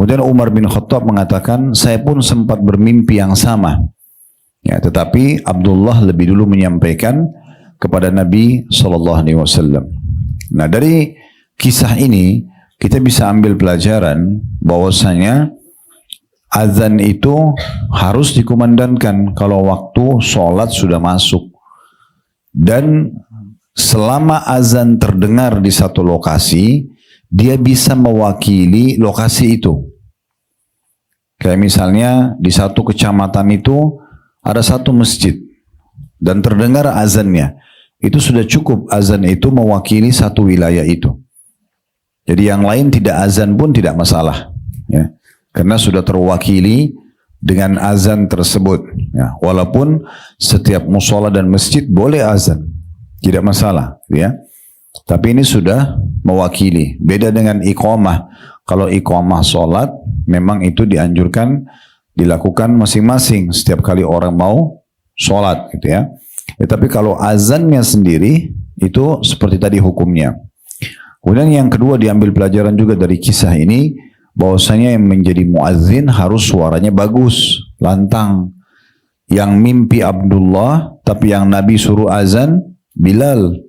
Kemudian Umar bin Khattab mengatakan, saya pun sempat bermimpi yang sama. Ya, tetapi Abdullah lebih dulu menyampaikan kepada Nabi SAW. Nah, dari kisah ini kita bisa ambil pelajaran bahwasanya azan itu harus dikumandangkan kalau waktu sholat sudah masuk. Dan selama azan terdengar di satu lokasi, dia bisa mewakili lokasi itu. Kayak misalnya di satu kecamatan itu ada satu masjid dan terdengar azannya. Itu sudah cukup azan itu mewakili satu wilayah itu. Jadi yang lain tidak azan pun tidak masalah. Ya. Karena sudah terwakili dengan azan tersebut. Ya. Walaupun setiap musola dan masjid boleh azan. Tidak masalah. Ya. Tapi ini sudah mewakili. Beda dengan iqamah. Kalau iqamah sholat, memang itu dianjurkan dilakukan masing-masing setiap kali orang mau sholat, gitu ya. Tapi kalau azannya sendiri, itu seperti tadi hukumnya. Kemudian yang kedua diambil pelajaran juga dari kisah ini, bahwasanya yang menjadi muazzin harus suaranya bagus, lantang. Yang mimpi Abdullah, tapi yang Nabi suruh azan, Bilal.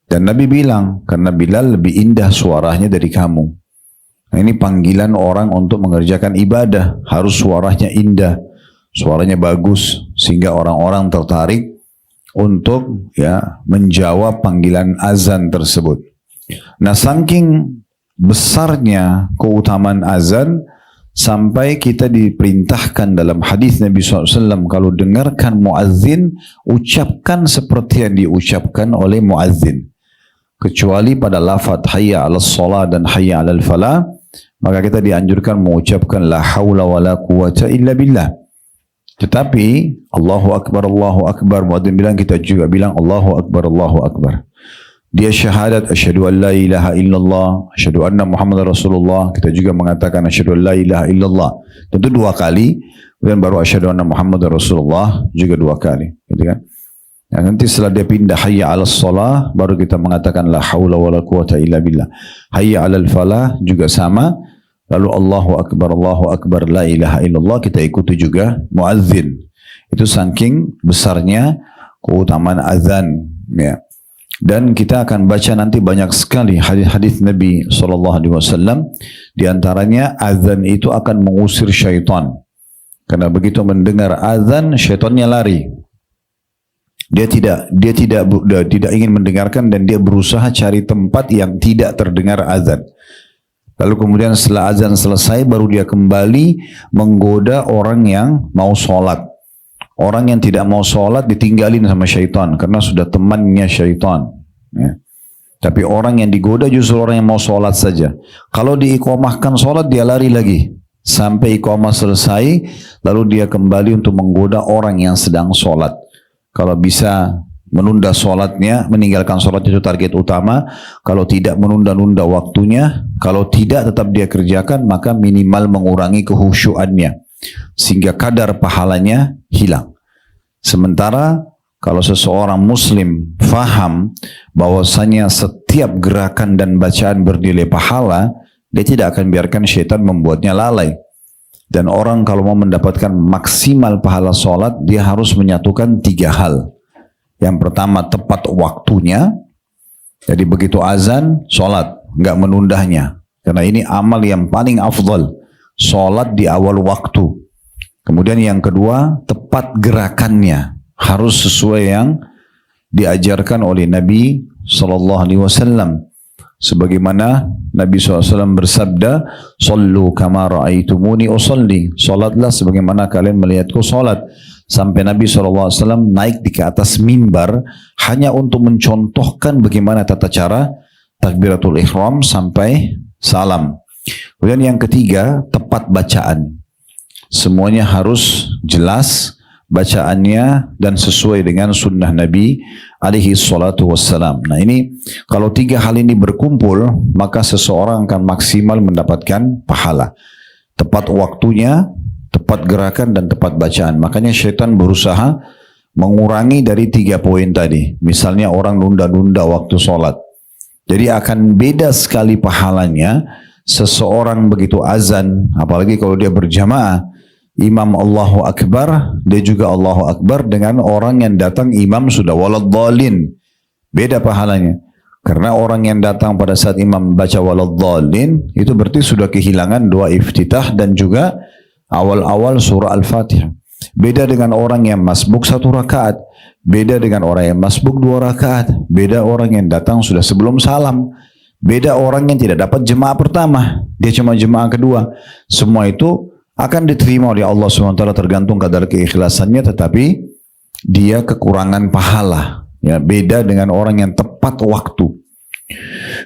Dan Nabi bilang, karena Bilal lebih indah suaranya dari kamu. Nah, ini panggilan orang untuk mengerjakan ibadah, harus suaranya indah, suaranya bagus, sehingga orang-orang tertarik untuk ya menjawab panggilan azan tersebut. Nah, saking besarnya keutamaan azan, sampai kita diperintahkan dalam hadis Nabi SAW, kalau dengarkan muazzin, ucapkan seperti yang diucapkan oleh muazzin. Kecuali pada lafaz hayya 'alas shalah dan hayya 'alal falah, maka kita dianjurkan mengucapkan la haula wala quwata illa billah. Tetapi Allahu Akbar, muadzin bilang, kita juga bilang Allahu Akbar. Dia syahadat asyhadu an la ilaha illallah, asyhadu anna Muhammadar Rasulullah, kita juga mengatakan asyhadu an la ilaha illallah. Tentu 2 kali, kemudian baru asyhadu anna Muhammadar Rasulullah juga 2 kali, gitu kan? Nah, nanti setelah dia pindah hayya 'alas shalah, baru kita mengatakan la haula wala quwata illa billah. Hayya 'alal falah juga sama. Lalu Allahu Akbar, la ilaha illallah, kita ikuti juga muazzin. Itu saking besarnya keutamaan azan, ya. Dan kita akan baca nanti banyak sekali hadis-hadis Nabi SAW. Di antaranya azan itu akan mengusir syaitan. Karena begitu mendengar azan, syaitannya lari. Dia tidak ingin mendengarkan, dan dia berusaha cari tempat yang tidak terdengar azan. Lalu kemudian setelah azan selesai, baru dia kembali menggoda orang yang mau sholat. Orang yang tidak mau sholat ditinggalin sama syaitan, karena sudah temannya syaitan. Ya. Tapi orang yang digoda justru orang yang mau sholat saja. Kalau diiqamahkan sholat, dia lari lagi. Sampai iqamah selesai, lalu dia kembali untuk menggoda orang yang sedang sholat. Kalau bisa menunda sholatnya, meninggalkan sholat itu target utama. Kalau tidak, menunda-nunda waktunya. Kalau tidak, tetap dia kerjakan, maka minimal mengurangi kehusyuannya, sehingga kadar pahalanya hilang. Sementara kalau seseorang muslim faham bahwasanya setiap gerakan dan bacaan bernilai pahala, dia tidak akan biarkan syaitan membuatnya lalai. Dan orang kalau mau mendapatkan maksimal pahala sholat, dia harus menyatukan 3 hal. Yang pertama, tepat waktunya. Jadi begitu azan, sholat, nggak menundahnya. Karena ini amal yang paling afdal, sholat di awal waktu. Kemudian yang kedua, tepat gerakannya, harus sesuai yang diajarkan oleh Nabi SAW. Sebagaimana Nabi SAW bersabda, "Sallu kama ra'aitumuni usalli." Salatlah sebagaimana kalian melihatku salat. Sampai Nabi SAW naik di ke atas mimbar hanya untuk mencontohkan bagaimana tata cara takbiratul ihram sampai salam. Kemudian yang ketiga, tepat bacaan. Semuanya harus jelas bacaannya dan sesuai dengan sunnah Nabi alaihi salatu wassalam. Nah, ini kalau 3 hal ini berkumpul, maka seseorang akan maksimal mendapatkan pahala. Tepat waktunya, tepat gerakan, dan tepat bacaan. Makanya syaitan berusaha mengurangi dari 3 poin tadi. Misalnya orang nunda-nunda waktu sholat. Jadi akan beda sekali pahalanya seseorang begitu azan, apalagi kalau dia berjamaah, imam Allahu Akbar, dia juga Allahu Akbar, dengan orang yang datang imam sudah waladhdallin. Beda pahalanya. Karena orang yang datang pada saat imam baca waladhdallin, itu berarti sudah kehilangan doa iftitah dan juga awal-awal surah Al-Fatihah. Beda dengan orang yang masbuk 1 rakaat. Beda dengan orang yang masbuk 2 rakaat. Beda orang yang datang sudah sebelum salam. Beda orang yang tidak dapat jemaah pertama. Dia cuma jemaah kedua. Semua itu akan diterima oleh Allah SWT tergantung kadar keikhlasannya, tetapi dia kekurangan pahala. Ya, beda dengan orang yang tepat waktu.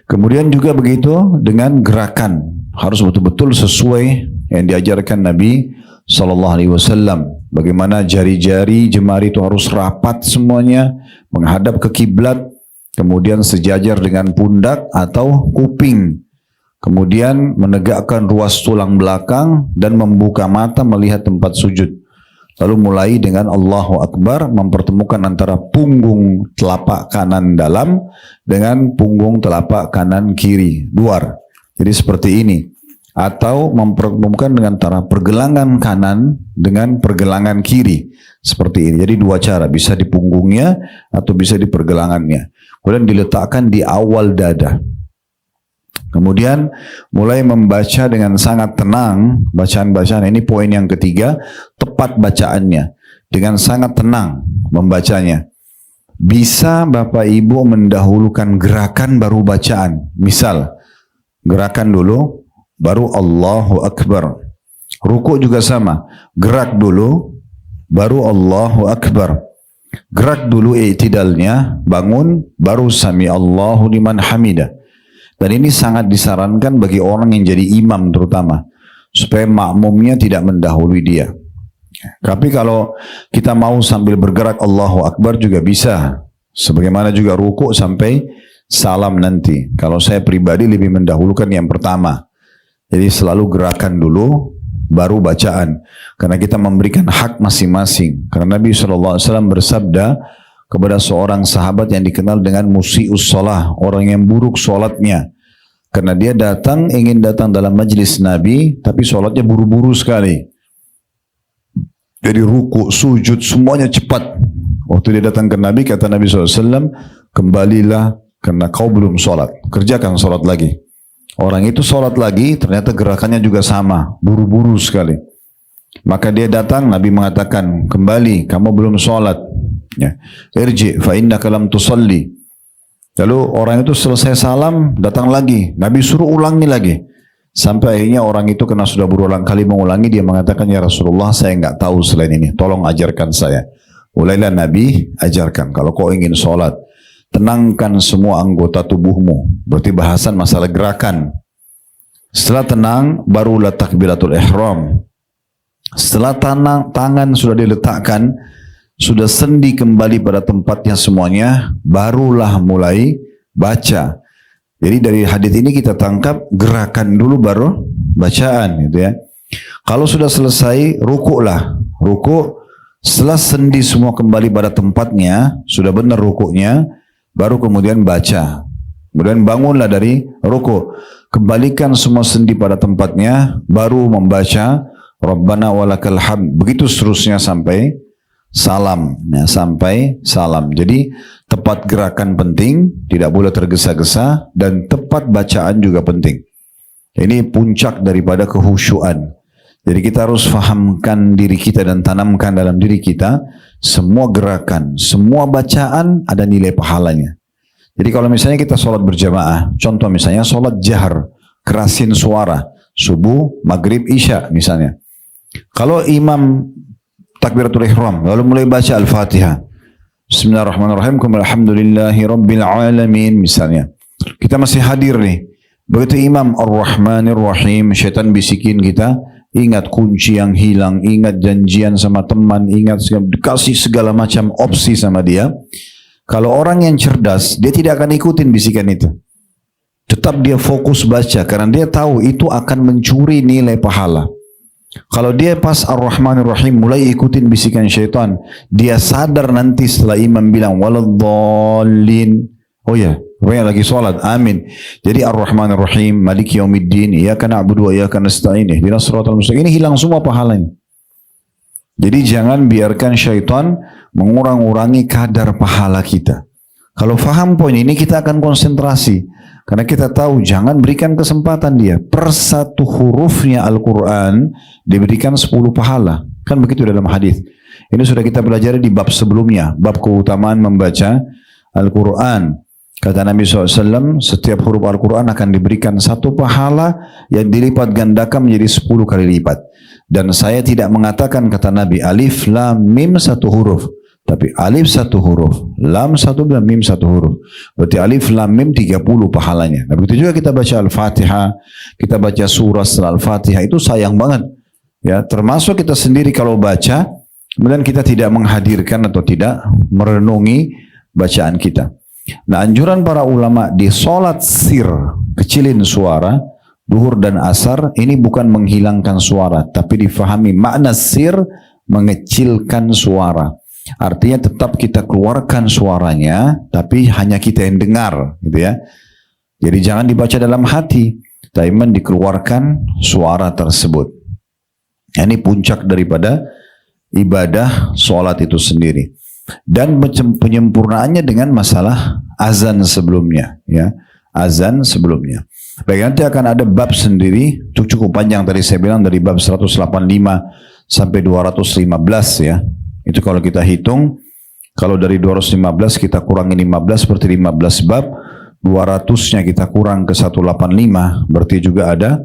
Kemudian juga begitu dengan gerakan, harus betul-betul sesuai yang diajarkan Nabi SAW. Bagaimana jari-jari jemari itu harus rapat semuanya, menghadap ke kiblat, kemudian sejajar dengan pundak atau kuping. Kemudian menegakkan ruas tulang belakang dan membuka mata melihat tempat sujud. Lalu mulai dengan Allahu Akbar, mempertemukan antara punggung telapak kanan dalam dengan punggung telapak kanan kiri, luar. Jadi seperti ini. Atau mempertemukan dengan antara pergelangan kanan dengan pergelangan kiri. Seperti ini. Jadi 2 cara, bisa di punggungnya atau bisa di pergelangannya. Kemudian diletakkan di awal dada. Kemudian mulai membaca dengan sangat tenang, bacaan-bacaan ini poin yang ketiga, tepat bacaannya, dengan sangat tenang membacanya. Bisa Bapak Ibu mendahulukan gerakan baru bacaan. Misal, gerakan dulu, baru Allahu Akbar. Ruku juga sama, gerak dulu, baru Allahu Akbar. Gerak dulu i'tidalnya, bangun, baru Sami Allahu liman hamidah. Dan ini sangat disarankan bagi orang yang jadi imam terutama, supaya makmumnya tidak mendahului dia. Tapi kalau kita mau sambil bergerak Allahu Akbar juga bisa. Sebagaimana juga ruku sampai salam nanti. Kalau saya pribadi lebih mendahulukan yang pertama. Jadi selalu gerakan dulu, baru bacaan. Karena kita memberikan hak masing-masing. Karena Nabi SAW bersabda kepada seorang sahabat yang dikenal dengan musi'us shalah, orang yang buruk sholatnya. Karena dia ingin datang dalam majlis Nabi, tapi sholatnya buru-buru sekali. Jadi ruku, sujud, semuanya cepat. Waktu dia datang ke Nabi, kata Nabi SAW, kembalilah karena kau belum sholat. Kerjakan sholat lagi. Orang itu sholat lagi, ternyata gerakannya juga sama, buru-buru sekali. Maka dia datang, Nabi mengatakan, kembali, kamu belum sholat. Ya. Irji fa innaka lam tusalli. Lalu orang itu selesai salam, datang lagi. Nabi suruh ulangi lagi. Sampai akhirnya orang itu karena sudah berulang kali mengulangi, dia mengatakan, ya Rasulullah, saya enggak tahu selain ini. Tolong ajarkan saya. Mulailah Nabi ajarkan. Kalau kau ingin sholat, tenangkan semua anggota tubuhmu. Berarti bahasan masalah gerakan. Setelah tenang, barulah takbiratul ihram. Setelah tangan sudah diletakkan, sudah sendi kembali pada tempatnya semuanya, barulah mulai baca. Jadi dari hadis ini kita tangkap gerakan dulu baru bacaan, gitu ya. Kalau sudah selesai, rukuklah. Rukuk, setelah sendi semua kembali pada tempatnya, sudah benar rukuknya, baru kemudian baca. Kemudian bangunlah dari rukuk. Kembalikan semua sendi pada tempatnya, baru membaca Rabbana walakal hamd. Begitu seterusnya sampai salam, ya, sampai salam. Jadi tepat gerakan penting, tidak boleh tergesa-gesa, dan tepat bacaan juga penting. Ini puncak daripada kehusyuan. Jadi kita harus fahamkan diri kita dan tanamkan dalam diri kita, semua gerakan, semua bacaan ada nilai pahalanya. Jadi kalau misalnya kita sholat berjamaah, contoh misalnya sholat jahar, kerasin suara, subuh, maghrib, isya misalnya. Kalau imam takbiratul ihram, lalu mulai baca Al-Fatihah. Bismillahirrahmanirrahim, alhamdulillahi rabbil alamin misalnya. Kita masih hadir nih. Begitu imam Ar-Rahmanir-Rahim, syaitan bisikin kita, ingat kunci yang hilang, ingat janjian sama teman, ingat dikasih segala macam opsi sama dia. Kalau orang yang cerdas, dia tidak akan ikutin bisikan itu. Tetap dia fokus baca, karena dia tahu itu akan mencuri nilai pahala. Kalau dia pas Ar-Rahmanir-Rahim mulai ikutin bisikan syaitan, dia sadar nanti setelah imam bilang waladhdallin, oh ya, Pokoknya lagi sholat, amin. Jadi Ar-Rahman Ar-Rahim, Maliki Yaumiddin, Iyyaka na'budu wa iyyaka nasta'in, ihdinas siratal mustaqim. Ini hilang semua pahalanya. Jadi jangan biarkan syaitan mengurang-urangi kadar pahala kita. Kalau faham poin ini kita akan konsentrasi. Karena kita tahu jangan berikan kesempatan dia. Per satu hurufnya Al-Quran diberikan 10 pahala. Kan begitu dalam hadis. Ini sudah kita pelajari di bab sebelumnya. Bab keutamaan membaca Al-Quran. Kata Nabi SAW, setiap huruf Al-Quran akan diberikan 1 pahala yang dilipat gandakan menjadi 10 kali lipat. Dan saya tidak mengatakan, kata Nabi, alif, lam, mim 1 huruf. Tapi alif 1 huruf, lam 1 dan mim 1 huruf. Berarti alif, lam, mim 30 pahalanya. Nah begitu juga kita baca Al-Fatihah, kita baca surah setelah Al-Fatihah, itu sayang banget. Ya, termasuk kita sendiri kalau baca, kemudian kita tidak menghadirkan atau tidak merenungi bacaan kita. Nah, anjuran para ulama di sholat sir, kecilin suara, duhur dan asar, ini bukan menghilangkan suara, tapi difahami makna sir, mengecilkan suara. Artinya tetap kita keluarkan suaranya, tapi hanya kita yang dengar, gitu ya. Jadi jangan dibaca dalam hati, tapi dikeluarkan suara tersebut. Ini puncak daripada ibadah sholat itu sendiri. Dan penyempurnaannya dengan masalah azan sebelumnya, ya, azan sebelumnya. Baik, nanti akan ada bab sendiri, cukup panjang tadi saya bilang dari bab 185 sampai 215 ya. Itu kalau kita hitung, kalau dari 215 kita kurangi 15 berarti 15 bab, 200-nya kita kurang ke 185 berarti juga ada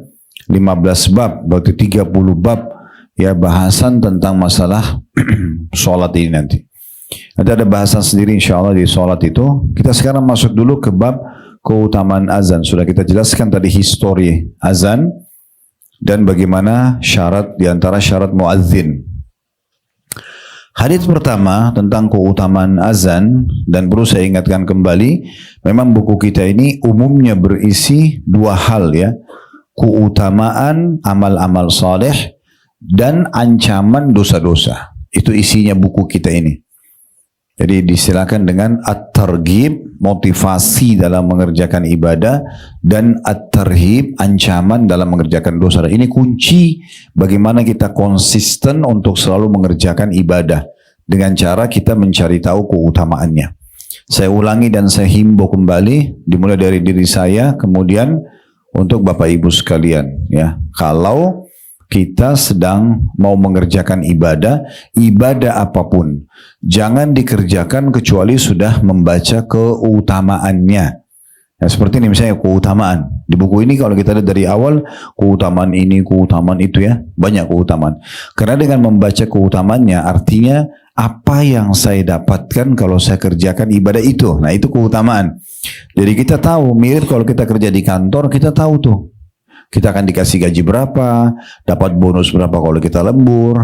15 bab, berarti 30 bab ya bahasan tentang masalah sholat ini nanti. Nanti ada bahasan sendiri insya Allah di sholat itu. Kita sekarang masuk dulu ke bab keutamaan azan. Sudah kita jelaskan tadi histori azan dan bagaimana syarat diantara syarat muadzin. Hadits pertama tentang keutamaan azan, dan perlu saya ingatkan kembali, memang buku kita ini umumnya berisi 2 hal ya, keutamaan amal-amal saleh dan ancaman dosa-dosa. Itu isinya buku kita ini. Jadi disilakan dengan at-targhib, motivasi dalam mengerjakan ibadah, dan at-tarhib, ancaman dalam mengerjakan dosa. Ini kunci bagaimana kita konsisten untuk selalu mengerjakan ibadah dengan cara kita mencari tahu keutamaannya. Saya ulangi dan saya himbau kembali, dimulai dari diri saya, kemudian untuk Bapak Ibu sekalian, ya. Kalau kita sedang mau mengerjakan ibadah apapun, jangan dikerjakan kecuali sudah membaca keutamaannya. Nah, seperti ini misalnya keutamaan. Di buku ini kalau kita lihat dari awal, keutamaan ini, keutamaan itu ya, banyak keutamaan. Karena dengan membaca keutamaannya, artinya apa yang saya dapatkan kalau saya kerjakan ibadah itu. Nah itu keutamaan. Jadi kita tahu, mirip kalau kita kerja di kantor, kita tahu tuh. Kita akan dikasih gaji berapa, dapat bonus berapa kalau kita lembur,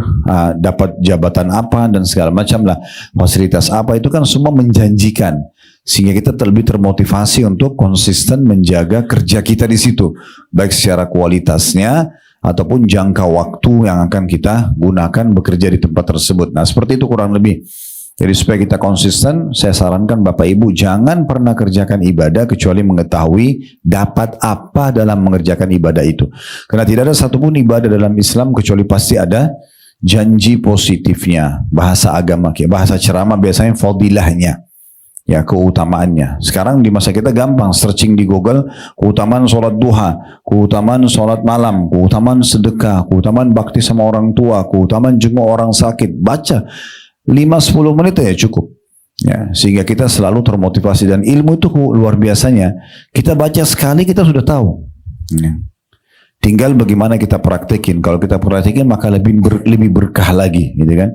dapat jabatan apa, dan segala macam lah. Fasilitas apa, itu kan semua menjanjikan. Sehingga kita lebih termotivasi untuk konsisten menjaga kerja kita di situ. Baik secara kualitasnya, ataupun jangka waktu yang akan kita gunakan bekerja di tempat tersebut. Nah seperti itu kurang lebih. Jadi supaya kita konsisten, saya sarankan Bapak Ibu jangan pernah kerjakan ibadah kecuali mengetahui dapat apa dalam mengerjakan ibadah itu. Karena tidak ada satupun ibadah dalam Islam kecuali pasti ada janji positifnya. Bahasa agama, bahasa ceramah biasanya fadilahnya, ya keutamaannya. Sekarang di masa kita gampang searching di Google, keutamaan sholat duha, keutamaan sholat malam, keutamaan sedekah, keutamaan bakti sama orang tua, keutamaan jenguk orang sakit. Baca 5-10 menit ya cukup. Ya, sehingga kita selalu termotivasi, dan ilmu itu luar biasanya. Kita baca sekali kita sudah tahu. Ya. Tinggal bagaimana kita praktekin. Kalau kita praktekin maka lebih berkah lagi, gitu kan?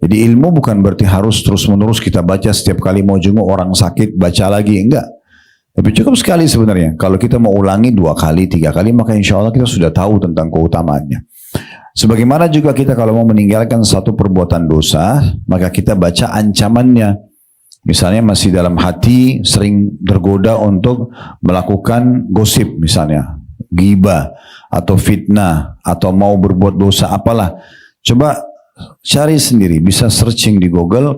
Jadi ilmu bukan berarti harus terus-menerus kita baca setiap kali mau jenguk orang sakit baca lagi, enggak. Tapi cukup sekali sebenarnya. Kalau kita mau ulangi 2 kali, 3 kali, maka insya Allah kita sudah tahu tentang keutamaannya. Sebagaimana juga kita kalau mau meninggalkan satu perbuatan dosa, maka kita baca ancamannya. Misalnya masih dalam hati sering tergoda untuk melakukan gosip misalnya, ghibah atau fitnah, atau mau berbuat dosa apalah. Coba cari sendiri, bisa searching di Google,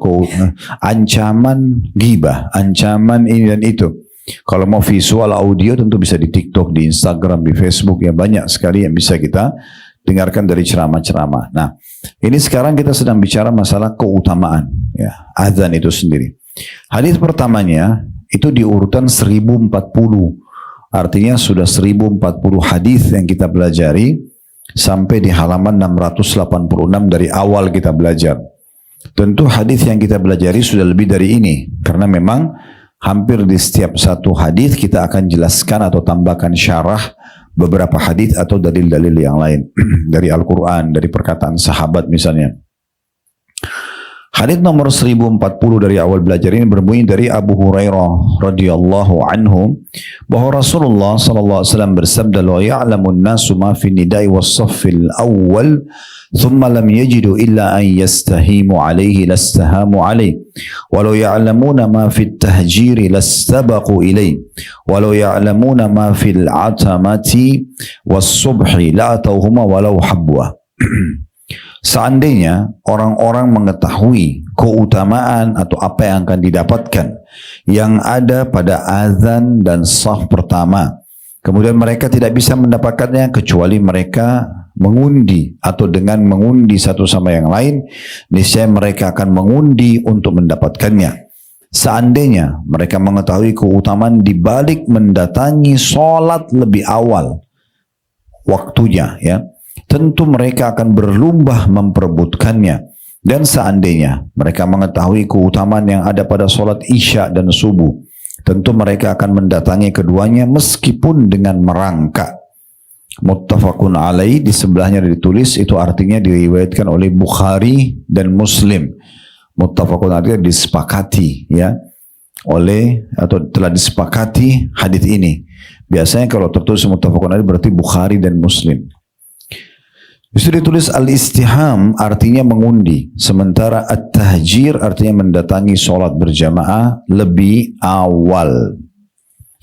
ancaman ghibah, ancaman ini dan itu. Kalau mau visual audio tentu bisa di TikTok, di Instagram, di Facebook, ya banyak sekali yang bisa kita dengarkan dari ceramah-ceramah. Nah, ini sekarang kita sedang bicara masalah keutamaan ya, azan itu sendiri. Hadis pertamanya itu di urutan 1040. Artinya sudah 1040 hadis yang kita pelajari sampai di halaman 686 dari awal kita belajar. Tentu hadis yang kita pelajari sudah lebih dari ini karena memang hampir di setiap satu hadis kita akan jelaskan atau tambahkan syarah beberapa hadis atau dalil-dalil yang lain dari Al-Quran, dari perkataan sahabat misalnya. Hadis nomor 1040 dari awal belajar ini berbunyi dari Abu Hurairah radhiyallahu anhu bahwa Rasulullah sallallahu alaihi wasallam bersabda, "La ya'lamun nasu ma fi nidai was-saffil awwal, thumma lam yajidu illa an yastahimu alaihi lastahamu alaihi, walau ya'lamuna ma fi at-tahjiri lastabaqu ilaihi, walau ya'lamuna ma fi al-atamati was-subhi la atawhuma walau habwa." Seandainya orang-orang mengetahui keutamaan atau apa yang akan didapatkan yang ada pada azan dan shaf pertama, kemudian mereka tidak bisa mendapatkannya kecuali mereka mengundi atau dengan mengundi satu sama yang lain, niscaya mereka akan mengundi untuk mendapatkannya. Seandainya mereka mengetahui keutamaan di balik mendatangi sholat lebih awal waktunya, ya, tentu mereka akan berlomba memperebutkannya. Dan seandainya mereka mengetahui keutamaan yang ada pada sholat isya dan subuh, tentu mereka akan mendatangi keduanya meskipun dengan merangkak. Muttafaqun alaih, di sebelahnya ditulis, itu artinya diriwayatkan oleh Bukhari dan Muslim. Muttafaqun alaih disepakati ya oleh atau telah disepakati hadis ini. Biasanya kalau tertulis muttafaqun alaih berarti Bukhari dan Muslim. Itu ditulis al-istiham artinya mengundi, sementara at-tahjir artinya mendatangi sholat berjamaah lebih awal.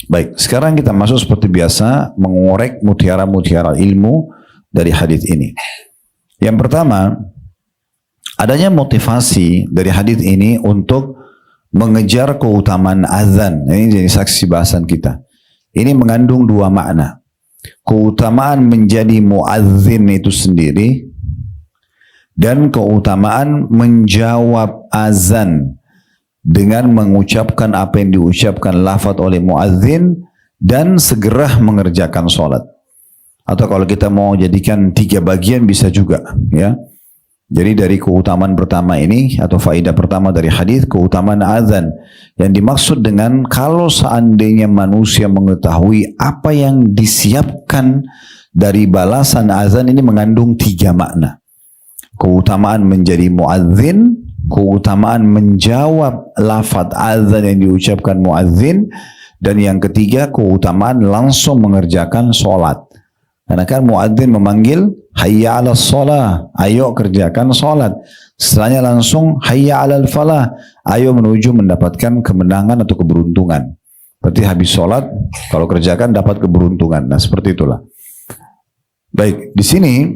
Baik, sekarang kita masuk seperti biasa mengorek mutiara-mutiara ilmu dari hadis ini. Yang pertama, adanya motivasi dari hadis ini untuk mengejar keutamaan azan. Ini jadi saksi bahasan kita. Ini mengandung dua makna. Keutamaan menjadi muadzin itu sendiri dan keutamaan menjawab azan dengan mengucapkan apa yang diucapkan lafaz oleh muadzin dan segera mengerjakan sholat. Atau kalau kita mau jadikan tiga bagian bisa juga ya. Jadi dari keutamaan pertama ini atau faedah pertama dari hadis, keutamaan azan yang dimaksud dengan kalau seandainya manusia mengetahui apa yang disiapkan dari balasan azan, ini mengandung tiga makna. Keutamaan menjadi muadzin, keutamaan menjawab lafaz azan yang diucapkan muadzin, dan yang ketiga keutamaan langsung mengerjakan sholat. Karena kan muadzin memanggil hayya 'alas shalah, ayo kerjakan salat. Setelahnya langsung hayya 'alal falah, ayo menuju mendapatkan kemenangan atau keberuntungan. Berarti habis salat kalau kerjakan dapat keberuntungan. Nah, seperti itulah. Baik, di sini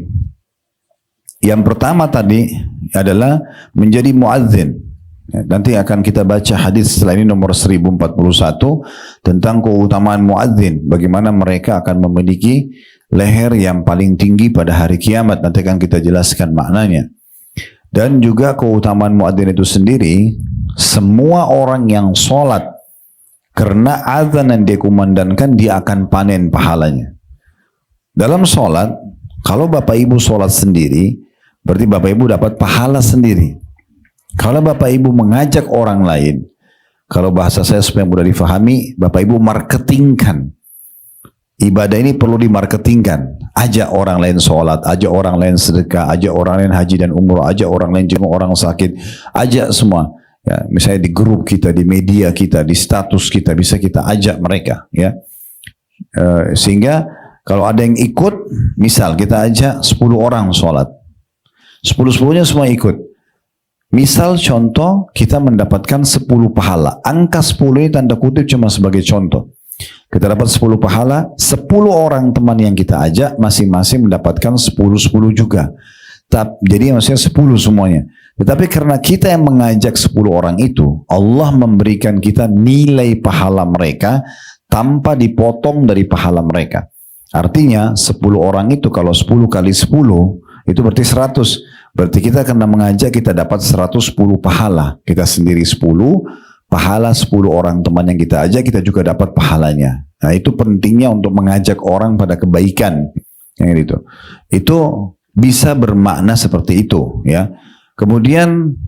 yang pertama tadi adalah menjadi muadzin. Nanti akan kita baca hadis setelah ini nomor 1041 tentang keutamaan muadzin, bagaimana mereka akan memiliki leher yang paling tinggi pada hari kiamat. Nanti akan kita jelaskan maknanya. Dan juga keutamaan muadzin itu sendiri, semua orang yang sholat karena azan yang dia kumandangkan, dia akan panen pahalanya. Dalam sholat, kalau Bapak Ibu sholat sendiri, berarti Bapak Ibu dapat pahala sendiri. Kalau Bapak Ibu mengajak orang lain, kalau bahasa saya supaya mudah difahami, Bapak Ibu marketingkan. Ibadah ini perlu dimarketingkan. Ajak orang lain sholat, ajak orang lain sedekah, ajak orang lain haji dan umrah, ajak orang lain jenguk orang sakit, ajak semua. Ya, misalnya di grup kita, di media kita, di status kita, bisa kita ajak mereka. Ya, sehingga kalau ada yang ikut, misal kita ajak 10 orang sholat, 10-10-nya semua ikut. Misal contoh, kita mendapatkan 10 pahala. Angka 10 ini tanda kutip cuma sebagai contoh. Kita dapat 10 pahala, 10 orang teman yang kita ajak masing-masing mendapatkan 10-10 juga. Jadi maksudnya 10 semuanya. Tetapi karena kita yang mengajak 10 orang itu, Allah memberikan kita nilai pahala mereka tanpa dipotong dari pahala mereka. Artinya 10 orang itu kalau 10 kali 10 itu berarti 100. Berarti kita karena mengajak kita dapat 110 pahala. Kita sendiri 10, pahala 10 orang teman yang kita ajak kita juga dapat pahalanya. Nah itu pentingnya untuk mengajak orang pada kebaikan. Yang itu. Itu bisa bermakna seperti itu ya. Kemudian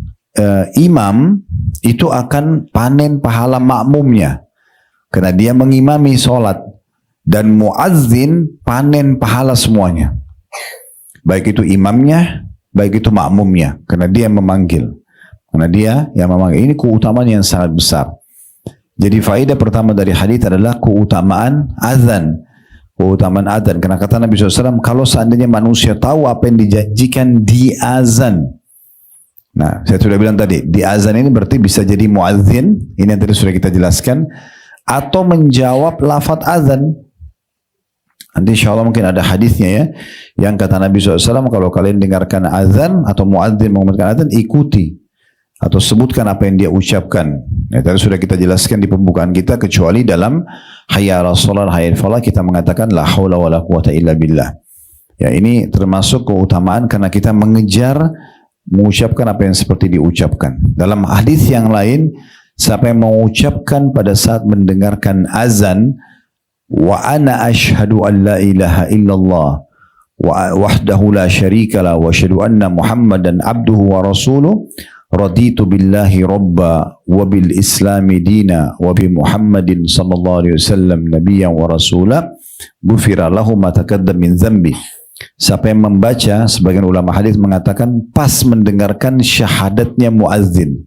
imam itu akan panen pahala makmumnya. Karena dia mengimami sholat. Dan muazzin panen pahala semuanya. Baik itu imamnya, baik itu makmumnya. Karena dia yang memanggil. Karena dia yang memanggil. Ini keutamaan yang sangat besar. Jadi faedah pertama dari hadis adalah keutamaan azan. Keutamaan azan. Karena kata Nabi SAW, kalau seandainya manusia tahu apa yang dijanjikan di azan. Nah, saya sudah bilang tadi, di azan ini berarti bisa jadi muazzin. Ini yang tadi sudah kita jelaskan. Atau menjawab lafaz azan. Nanti insya Allah mungkin ada hadisnya ya. Yang kata Nabi SAW, kalau kalian dengarkan azan atau muadzin mengumandangkan azan, ikuti. Atau sebutkan apa yang dia ucapkan. Ya, tadi sudah kita jelaskan di pembukaan kita, kecuali dalam hayya ala sholat, hayya ala falah, kita mengatakan la haula wa la quwata illa billah. Ya, ini termasuk keutamaan karena kita mengejar mengucapkan apa yang seperti diucapkan. Dalam hadis yang lain, siapa yang mengucapkan pada saat mendengarkan azan, wa ana ashhadu an la ilaha illallah wa wahdahu la syarika la wa asyhadu anna muhammadan abduhu wa rasuluh raditu billahi rabba wa bil islami dina wa bi muhammadin sallallahu alaihi wasallam nabiyyan wa rasula ghufira lahu ma taqaddama min dzambi. Siapa yang membaca, sebagian ulama hadis mengatakan pas mendengarkan syahadatnya muazzin.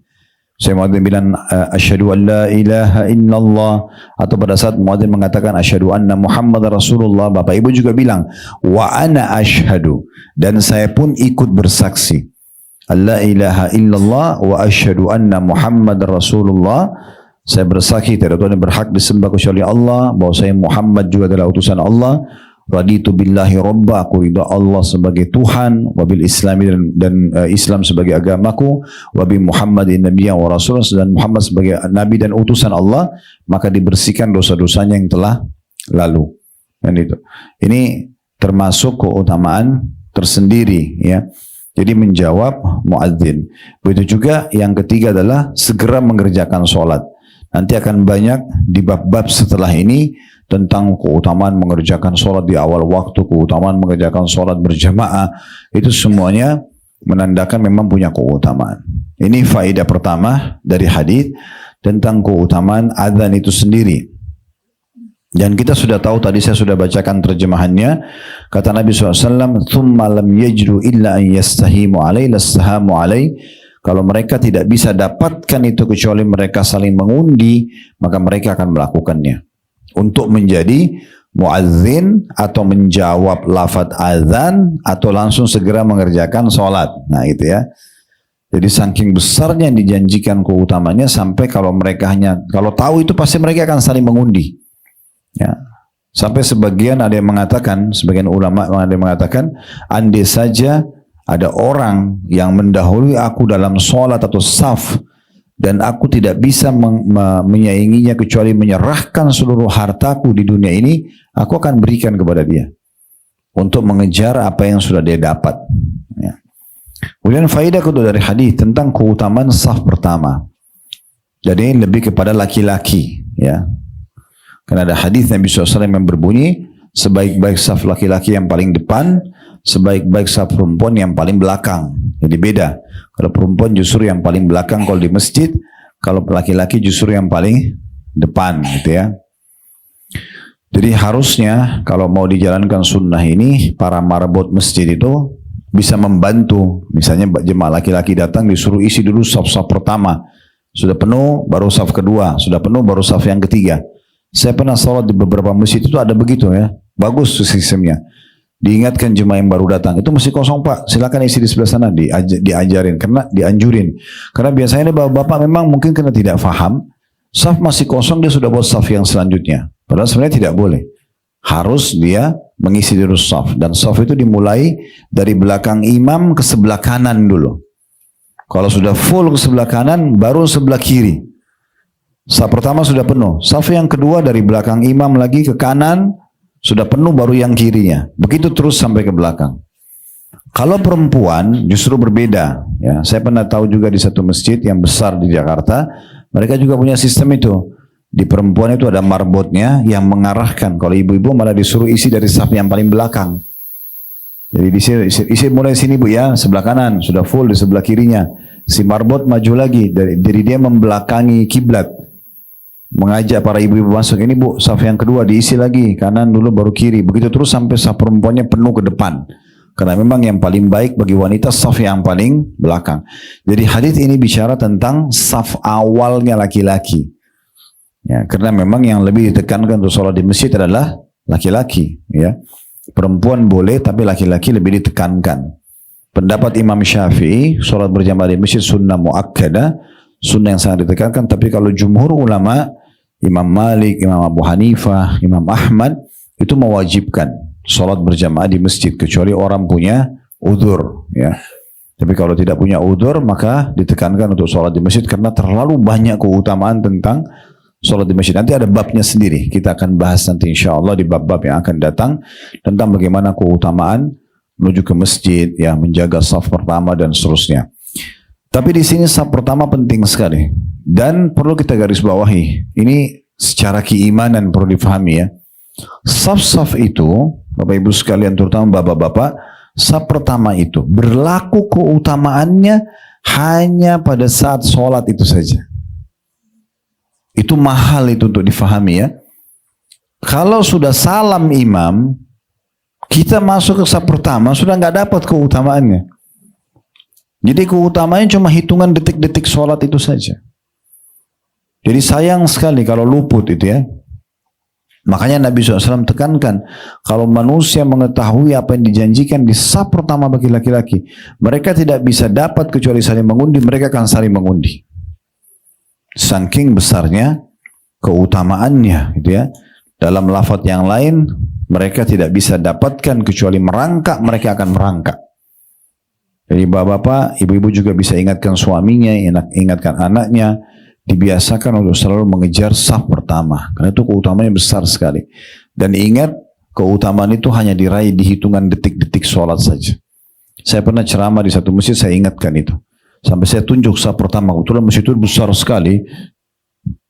Saya muadzin bilang asyhadu an la ilaha illallah, atau pada saat muadzin mengatakan asyhadu anna Muhammad Rasulullah, Bapak Ibu juga bilang wa ana asyhadu, dan saya pun ikut bersaksi la ilaha illallah wa asyhadu anna Muhammad Rasulullah. Saya bersaksi tidak ada Tuhan yang berhak disembah kecuali Allah, bahwa saya Muhammad juga adalah utusan Allah. Raditu billahi rabba, aku ridha Allah sebagai Tuhan, wabil islami, dan Islam sebagai agamaku, wabil Muhammadin nabiyyan wa rasul, dan Muhammad sebagai nabi dan utusan Allah, maka dibersihkan dosa-dosanya yang telah lalu. Dan itu. Ini termasuk keutamaan tersendiri ya. Jadi menjawab muadzin. Begitu juga yang ketiga adalah segera mengerjakan sholat. Nanti akan banyak di bab-bab setelah ini tentang keutamaan mengerjakan sholat di awal waktu, keutamaan mengerjakan sholat berjamaah. Itu semuanya menandakan memang punya keutamaan. Ini faedah pertama dari hadis tentang keutamaan azan itu sendiri. Dan kita sudah tahu, tadi saya sudah bacakan terjemahannya. Kata Nabi SAW, "Thumma lam yajru illa an yastahimu alai lastahamu alai." Kalau mereka tidak bisa dapatkan itu kecuali mereka saling mengundi, maka mereka akan melakukannya. Untuk menjadi muazzin atau menjawab lafaz azan atau langsung segera mengerjakan sholat. Nah itu ya. Jadi saking besarnya yang dijanjikan keutamanya sampai kalau mereka kalau tahu itu pasti mereka akan saling mengundi. Ya. Sampai sebagian ada yang mengatakan, sebagian ulama ada yang mengatakan, andai saja ada orang yang mendahului aku dalam sholat atau saf, dan aku tidak bisa menyainginya kecuali menyerahkan seluruh hartaku di dunia ini, aku akan berikan kepada dia untuk mengejar apa yang sudah dia dapat. Ya. Kemudian faedah kedua dari hadis tentang keutamaan saf pertama. Jadi lebih kepada laki-laki, ya. Karena ada hadis Nabi SAW yang berbunyi, sebaik-baik saf laki-laki yang paling depan, sebaik-baik saf perempuan yang paling belakang. Jadi beda. Kalau perempuan justru yang paling belakang kalau di masjid, kalau laki-laki justru yang paling depan, gitu ya. Jadi harusnya kalau mau dijalankan sunnah ini, para marbot masjid itu bisa membantu. Misalnya jemaah laki-laki datang disuruh isi dulu saf-saf pertama. Sudah penuh, baru saf kedua. Sudah penuh, baru saf yang ketiga. Saya pernah sholat di beberapa masjid itu ada begitu ya. Bagus sistemnya. Diingatkan jemaah yang baru datang, itu masih kosong Pak, silakan isi di sebelah sana, diajarin, karena dianjurin. Karena biasanya bapak-bapak memang mungkin karena tidak faham, saf masih kosong dia sudah buat saf yang selanjutnya. Padahal sebenarnya tidak boleh. Harus dia mengisi dulu saf, dan saf itu dimulai dari belakang imam ke sebelah kanan dulu. Kalau sudah full ke sebelah kanan, baru sebelah kiri. Saf pertama sudah penuh. Saf yang kedua dari belakang imam lagi ke kanan, sudah penuh baru yang kirinya. Begitu terus sampai ke belakang. Kalau perempuan justru berbeda. Ya, saya pernah tahu juga di satu masjid yang besar di Jakarta, mereka juga punya sistem itu. Di perempuan itu ada marbotnya yang mengarahkan. Kalau ibu-ibu malah disuruh isi dari saf yang paling belakang. Jadi isi mulai sini bu ya, sebelah kanan sudah full, di sebelah kirinya. Si marbot maju lagi, jadi dia membelakangi kiblat. Mengajak para ibu-ibu masuk, ini bu, saf yang kedua diisi lagi, kanan dulu baru kiri. Begitu terus sampai saf perempuannya penuh ke depan. Karena memang yang paling baik bagi wanita saf yang paling belakang. Jadi hadis ini bicara tentang saf awalnya laki-laki. Ya, karena memang yang lebih ditekankan untuk sholat di masjid adalah laki-laki. Ya, perempuan boleh, tapi laki-laki lebih ditekankan. Pendapat Imam Syafi'i, sholat berjamaah di masjid sunnah muakkadah, sunnah yang sangat ditekankan. Tapi kalau jumhur ulama, Imam Malik, Imam Abu Hanifah, Imam Ahmad, itu mewajibkan sholat berjamaah di masjid kecuali orang punya udzur, ya. Tapi kalau tidak punya udzur maka ditekankan untuk sholat di masjid karena terlalu banyak keutamaan tentang sholat di masjid. Nanti ada babnya sendiri, kita akan bahas nanti insya Allah di bab-bab yang akan datang tentang bagaimana keutamaan menuju ke masjid, ya, menjaga saf pertama dan seterusnya. Tapi di sini saf pertama penting sekali dan perlu kita garis bawahi. Ini secara keimanan perlu difahami ya. Saf-saf itu, Bapak Ibu sekalian, terutama Bapak-Bapak, saf pertama itu berlaku keutamaannya hanya pada saat sholat itu saja. Itu mahal itu untuk difahami ya. Kalau sudah salam imam, kita masuk ke saf pertama sudah nggak dapat keutamaannya. Jadi keutamaannya cuma hitungan detik-detik sholat itu saja. Jadi sayang sekali kalau luput itu ya. Makanya Nabi SAW tekankan, kalau manusia mengetahui apa yang dijanjikan di saf pertama bagi laki-laki, mereka tidak bisa dapat kecuali saling mengundi, mereka akan saling mengundi. Saking besarnya keutamaannya, gitu ya. Dalam lafaz yang lain, mereka tidak bisa dapatkan kecuali merangkak, mereka akan merangkak. Jadi bapak-bapak, ibu-ibu juga bisa ingatkan suaminya, ingatkan anaknya, dibiasakan untuk selalu mengejar saf pertama karena itu keutamaannya besar sekali. Dan ingat, keutamaan itu hanya diraih di hitungan detik-detik sholat saja. Saya pernah ceramah di satu masjid, saya ingatkan itu sampai saya tunjuk saf pertama. Kebetulan masjid itu besar sekali,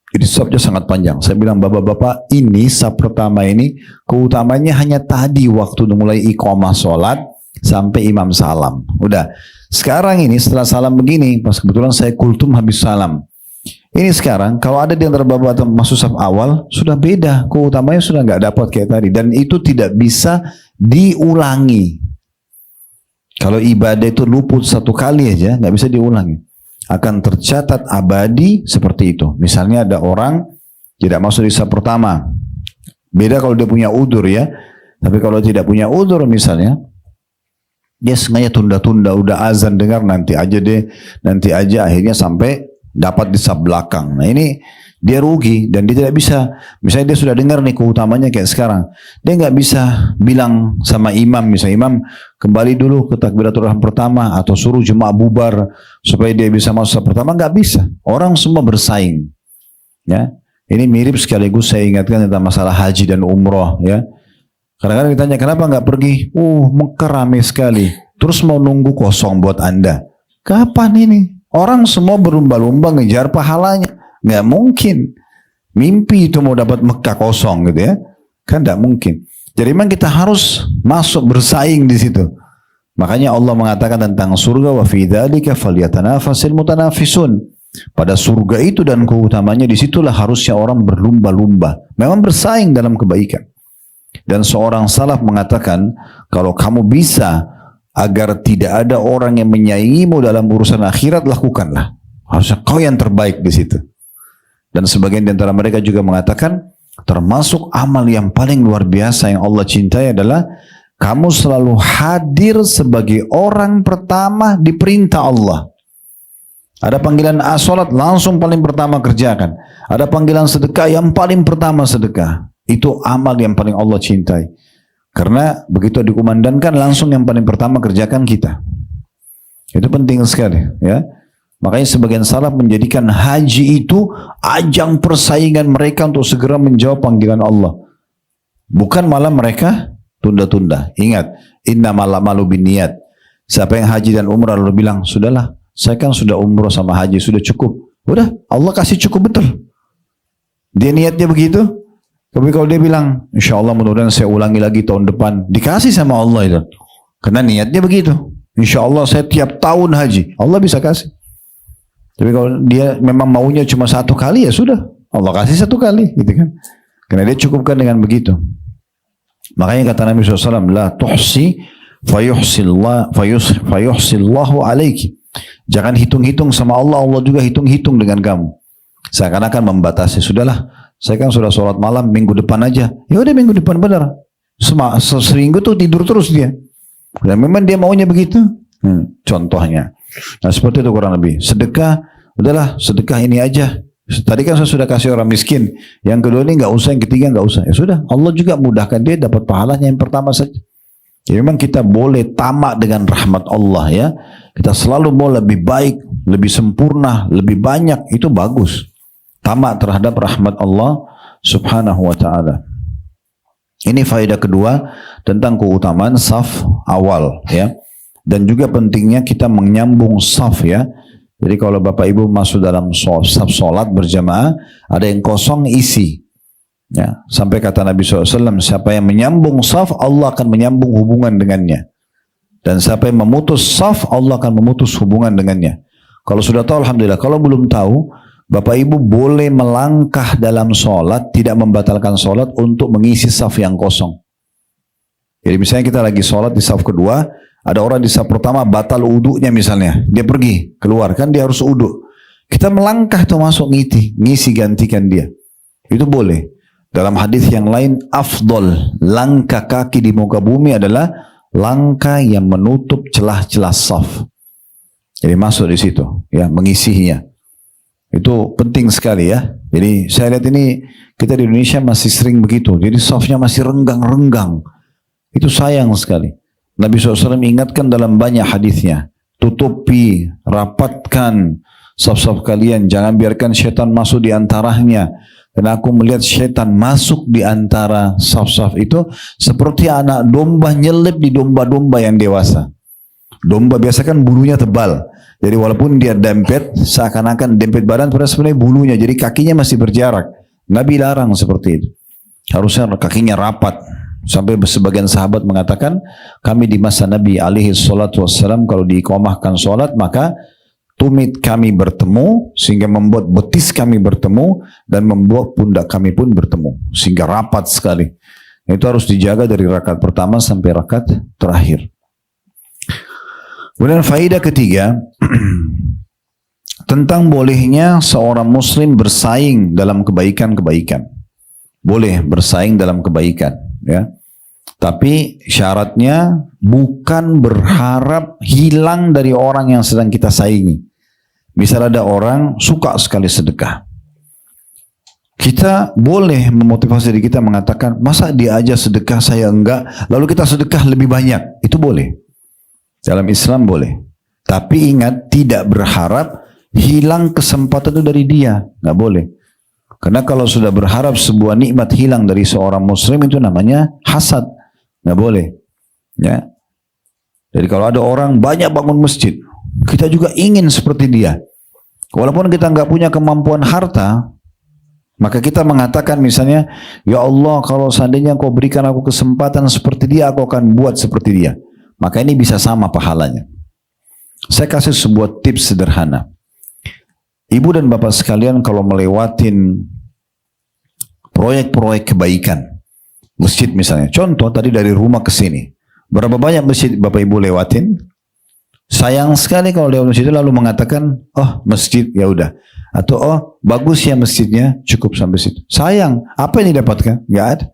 jadi safnya sangat panjang. Saya bilang, bapak-bapak, ini saf pertama ini keutamaannya hanya tadi waktu mulai iqamah sholat sampai imam salam. Udah, sekarang ini setelah salam begini, pas kebetulan saya kultum habis salam. Ini sekarang, kalau ada di antara bapak atau masuk saf awal, sudah beda. Keutamanya sudah nggak dapat kayak tadi. Dan itu tidak bisa diulangi. Kalau ibadah itu luput satu kali aja, nggak bisa diulangi. Akan tercatat abadi seperti itu. Misalnya ada orang tidak masuk di saf pertama. Beda kalau dia punya udzur ya. Tapi kalau tidak punya udzur misalnya, dia sengaja tunda-tunda, udah azan dengar nanti aja deh, nanti aja, akhirnya sampai dapat di saf belakang. Nah ini dia rugi dan dia tidak bisa. Misalnya dia sudah dengar nih keutamanya kayak sekarang, dia nggak bisa bilang sama imam, misalnya imam kembali dulu ke takbiratul ihram pertama atau suruh jemaah bubar supaya dia bisa masuk saf pertama, nggak bisa. Orang semua bersaing. Ya, ini mirip sekaligus saya ingatkan tentang masalah haji dan umroh. Ya, kadang-kadang ditanya kenapa nggak pergi? Mekah ramai sekali. Terus mau nunggu kosong buat Anda. Kapan ini? Orang semua berlomba-lomba ngejar pahalanya. Nggak mungkin. Mimpi itu mau dapat Mekah kosong gitu ya. Kan nggak mungkin. Jadi memang kita harus masuk bersaing di situ. Makanya Allah mengatakan tentang surga, wa fi dzalika falyatanafasil mutanafisun. Pada surga itu dan keutamanya disitulah harusnya orang berlomba-lomba. Memang bersaing dalam kebaikan. Dan seorang salaf mengatakan, kalau kamu bisa agar tidak ada orang yang menyaingimu dalam urusan akhirat, lakukanlah. Harusnya kau yang terbaik di situ. Dan sebagian di antara mereka juga mengatakan, termasuk amal yang paling luar biasa yang Allah cintai adalah kamu selalu hadir sebagai orang pertama di perintah Allah. Ada panggilan salat, langsung paling pertama kerjakan. Ada panggilan sedekah, yang paling pertama sedekah. Itu amal yang paling Allah cintai. Karena begitu dikumandangkan langsung yang paling pertama kerjakan kita. Itu penting sekali ya. Makanya sebagian salaf menjadikan haji itu ajang persaingan mereka untuk segera menjawab panggilan Allah. Bukan malah mereka tunda-tunda. Ingat, innamal a'malu binniyat. Siapa yang haji dan umrah lalu bilang, sudahlah, saya kan sudah umrah sama haji, sudah cukup. Udah, Allah kasih cukup betul. Dia niatnya begitu. Tapi kalau dia bilang, insya Allah mudah-mudahan saya ulangi lagi tahun depan, dikasih sama Allah itu. Karena niatnya begitu. Insya Allah saya tiap tahun haji, Allah bisa kasih. Tapi kalau dia memang maunya cuma satu kali, ya sudah, Allah kasih satu kali, gitu kan? Karena dia cukupkan dengan begitu. Makanya kata Nabi SAW, la tuhsi fayuhsillahu alaiki. Jangan hitung-hitung sama Allah, Allah juga hitung-hitung dengan kamu. Seakan-akan membatasi. Sudahlah, saya kan sudah sholat malam minggu depan aja. Ya udah minggu depan benar. Seminggu tuh tidur terus dia. Dan memang dia maunya begitu. Contohnya. Nah seperti itu kurang lebih. Sedekah, udahlah sedekah ini aja. Tadi kan saya sudah kasih orang miskin. Yang kedua ini nggak usah, yang ketiga nggak usah. Ya sudah, Allah juga mudahkan dia dapat pahalanya yang pertama saja. Ya memang kita boleh tamak dengan rahmat Allah ya. Kita selalu mau lebih baik, lebih sempurna, lebih banyak. Itu bagus. Tamak terhadap rahmat Allah subhanahu wa ta'ala. Ini faedah kedua tentang keutamaan saf awal ya. Dan juga pentingnya kita menyambung saf ya. Jadi kalau Bapak Ibu masuk dalam saf solat berjamaah, ada yang kosong isi. Ya, sampai kata Nabi SAW, siapa yang menyambung saf, Allah akan menyambung hubungan dengannya. Dan siapa yang memutus saf, Allah akan memutus hubungan dengannya. Kalau sudah tahu, alhamdulillah. Kalau belum tahu, Bapak Ibu boleh melangkah dalam solat, tidak membatalkan solat untuk mengisi saf yang kosong. Jadi misalnya kita lagi solat di saf kedua, ada orang di saf pertama batal wudunya misalnya, dia pergi keluar kan dia harus wudu. Kita melangkah tuh masuk ngisi gantikan dia. Itu boleh. Dalam hadis yang lain, afdol langkah kaki di muka bumi adalah langkah yang menutup celah-celah saf. Jadi masuk di situ, ya mengisinya. Itu penting sekali ya. Jadi saya lihat ini kita di Indonesia masih sering begitu. Jadi safnya masih renggang-renggang. Itu sayang sekali. Nabi SAW ingatkan dalam banyak hadisnya, tutupi, rapatkan saf-saf kalian, jangan biarkan syaitan masuk di antaranya. Karena aku melihat syaitan masuk di antara saf-saf itu seperti anak domba nyelip di domba-domba yang dewasa. Domba biasa kan bulunya tebal, jadi walaupun dia dempet, seakan-akan dempet badan, padahal sebenarnya bulunya, jadi kakinya masih berjarak. Nabi larang seperti itu. Harusnya kakinya rapat. Sampai sebagian sahabat mengatakan, kami di masa Nabi alaihi salatu wassalam kalau diiqamahkan sholat, maka tumit kami bertemu, sehingga membuat betis kami bertemu, dan membuat pundak kami pun bertemu. Sehingga rapat sekali. Itu harus dijaga dari rakaat pertama sampai rakaat terakhir. Kemudian faedah ketiga, tentang bolehnya seorang muslim bersaing dalam kebaikan-kebaikan. Boleh bersaing dalam kebaikan. Ya, tapi syaratnya bukan berharap hilang dari orang yang sedang kita saingi. Misal ada orang suka sekali sedekah, kita boleh memotivasi diri kita mengatakan, masa dia aja sedekah saya enggak, lalu kita sedekah lebih banyak. Itu boleh, dalam Islam boleh. Tapi ingat, tidak berharap hilang kesempatan itu dari dia, nggak boleh. Karena kalau sudah berharap sebuah nikmat hilang dari seorang muslim, itu namanya hasad. Nggak boleh. Ya. Jadi kalau ada orang banyak bangun masjid, kita juga ingin seperti dia. Walaupun kita nggak punya kemampuan harta, maka kita mengatakan misalnya, ya Allah kalau seandainya kau berikan aku kesempatan seperti dia, aku akan buat seperti dia. Maka ini bisa sama pahalanya. Saya kasih sebuah tips sederhana. Ibu dan bapak sekalian kalau melewatin proyek-proyek kebaikan, masjid misalnya, contoh tadi dari rumah ke sini, berapa banyak masjid bapak ibu lewatin? Sayang sekali kalau lewat masjid itu lalu mengatakan, oh masjid ya udah, atau oh bagus ya masjidnya, cukup sampai situ. Sayang, apa yang didapatkan? Gak ada.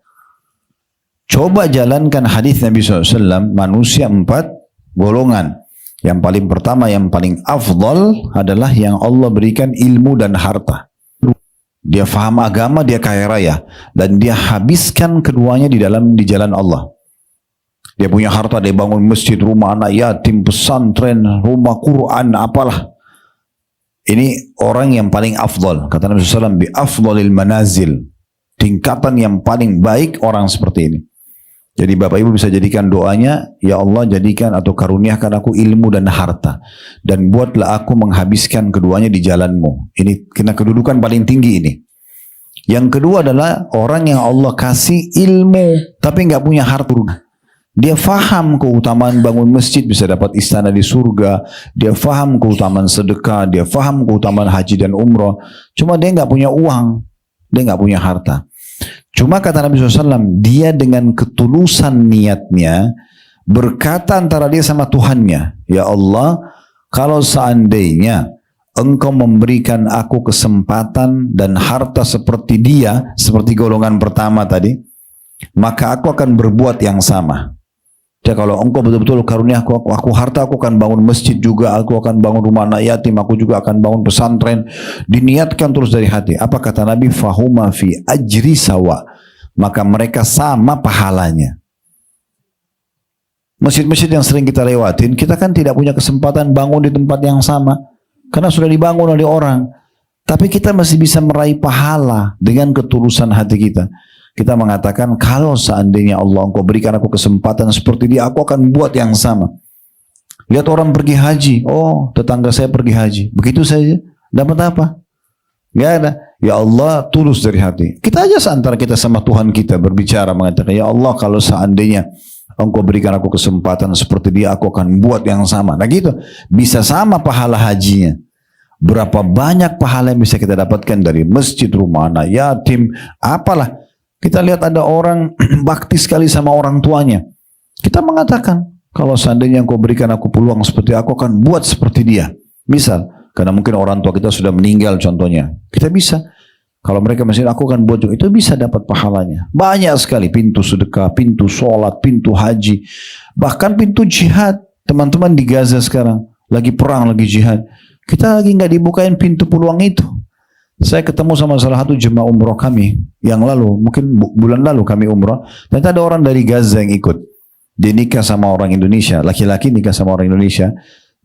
Coba jalankan hadis Nabi SAW, manusia 4 golongan. Yang paling pertama, yang paling afdal adalah yang Allah berikan ilmu dan harta. Dia faham agama, dia kaya raya, dan dia habiskan keduanya di jalan Allah. Dia punya harta, dia bangun masjid, rumah anak yatim, pesantren, rumah Quran, apalah. Ini orang yang paling afdal. Kata Nabi SAW, bi afdalil manazil. Tingkatan yang paling baik orang seperti ini. Jadi Bapak Ibu bisa jadikan doanya, ya Allah jadikan atau karuniakan aku ilmu dan harta. Dan buatlah aku menghabiskan keduanya di jalanmu. Ini kena kedudukan paling tinggi ini. Yang kedua adalah orang yang Allah kasih ilmu, tapi nggak punya harta. Dia faham keutamaan bangun masjid bisa dapat istana di surga. Dia faham keutamaan sedekah. Dia faham keutamaan haji dan umrah. Cuma dia nggak punya uang. Dia nggak punya harta. Cuma kata Nabi SAW, dia dengan ketulusan niatnya berkata antara dia sama Tuhannya, ya Allah, kalau seandainya Engkau memberikan aku kesempatan dan harta seperti dia, seperti golongan pertama tadi, maka aku akan berbuat yang sama. Ya, kalau engkau betul-betul karunia aku harta, aku akan bangun masjid juga, aku akan bangun rumah anak yatim, aku juga akan bangun pesantren. Diniatkan terus dari hati. Apa kata Nabi? Fahuma fi ajri sawa. Maka mereka sama pahalanya. Masjid-masjid yang sering kita lewatin, kita kan tidak punya kesempatan bangun di tempat yang sama. Karena sudah dibangun oleh orang. Tapi kita masih bisa meraih pahala dengan ketulusan hati kita. Kita mengatakan, kalau seandainya Allah engkau berikan aku kesempatan seperti dia, aku akan buat yang sama. Lihat orang pergi haji. Oh, tetangga saya pergi haji. Begitu saja. Dapat apa? Gak ada. Ya Allah, tulus dari hati. Kita aja seantara kita sama Tuhan kita berbicara, mengatakan, ya Allah, kalau seandainya engkau berikan aku kesempatan seperti dia, aku akan buat yang sama. Nah gitu. Bisa sama pahala hajinya. Berapa banyak pahala yang bisa kita dapatkan dari masjid, rumah anak yatim, apalah. Kita lihat ada orang bakti sekali sama orang tuanya. Kita mengatakan, kalau seandainya engkau berikan aku peluang seperti aku akan buat seperti dia. Misal, karena mungkin orang tua kita sudah meninggal contohnya. Kita bisa. Kalau mereka masih aku akan buat juga. Itu bisa dapat pahalanya. Banyak sekali pintu sedekah, pintu sholat, pintu haji. Bahkan pintu jihad. Teman-teman di Gaza sekarang. Lagi perang, lagi jihad. Kita lagi nggak dibukain pintu peluang itu. Saya ketemu sama salah satu jemaah umroh kami yang lalu, mungkin bulan lalu kami umroh, dan ada orang dari Gaza yang ikut. Dia nikah sama orang Indonesia, laki-laki nikah sama orang Indonesia,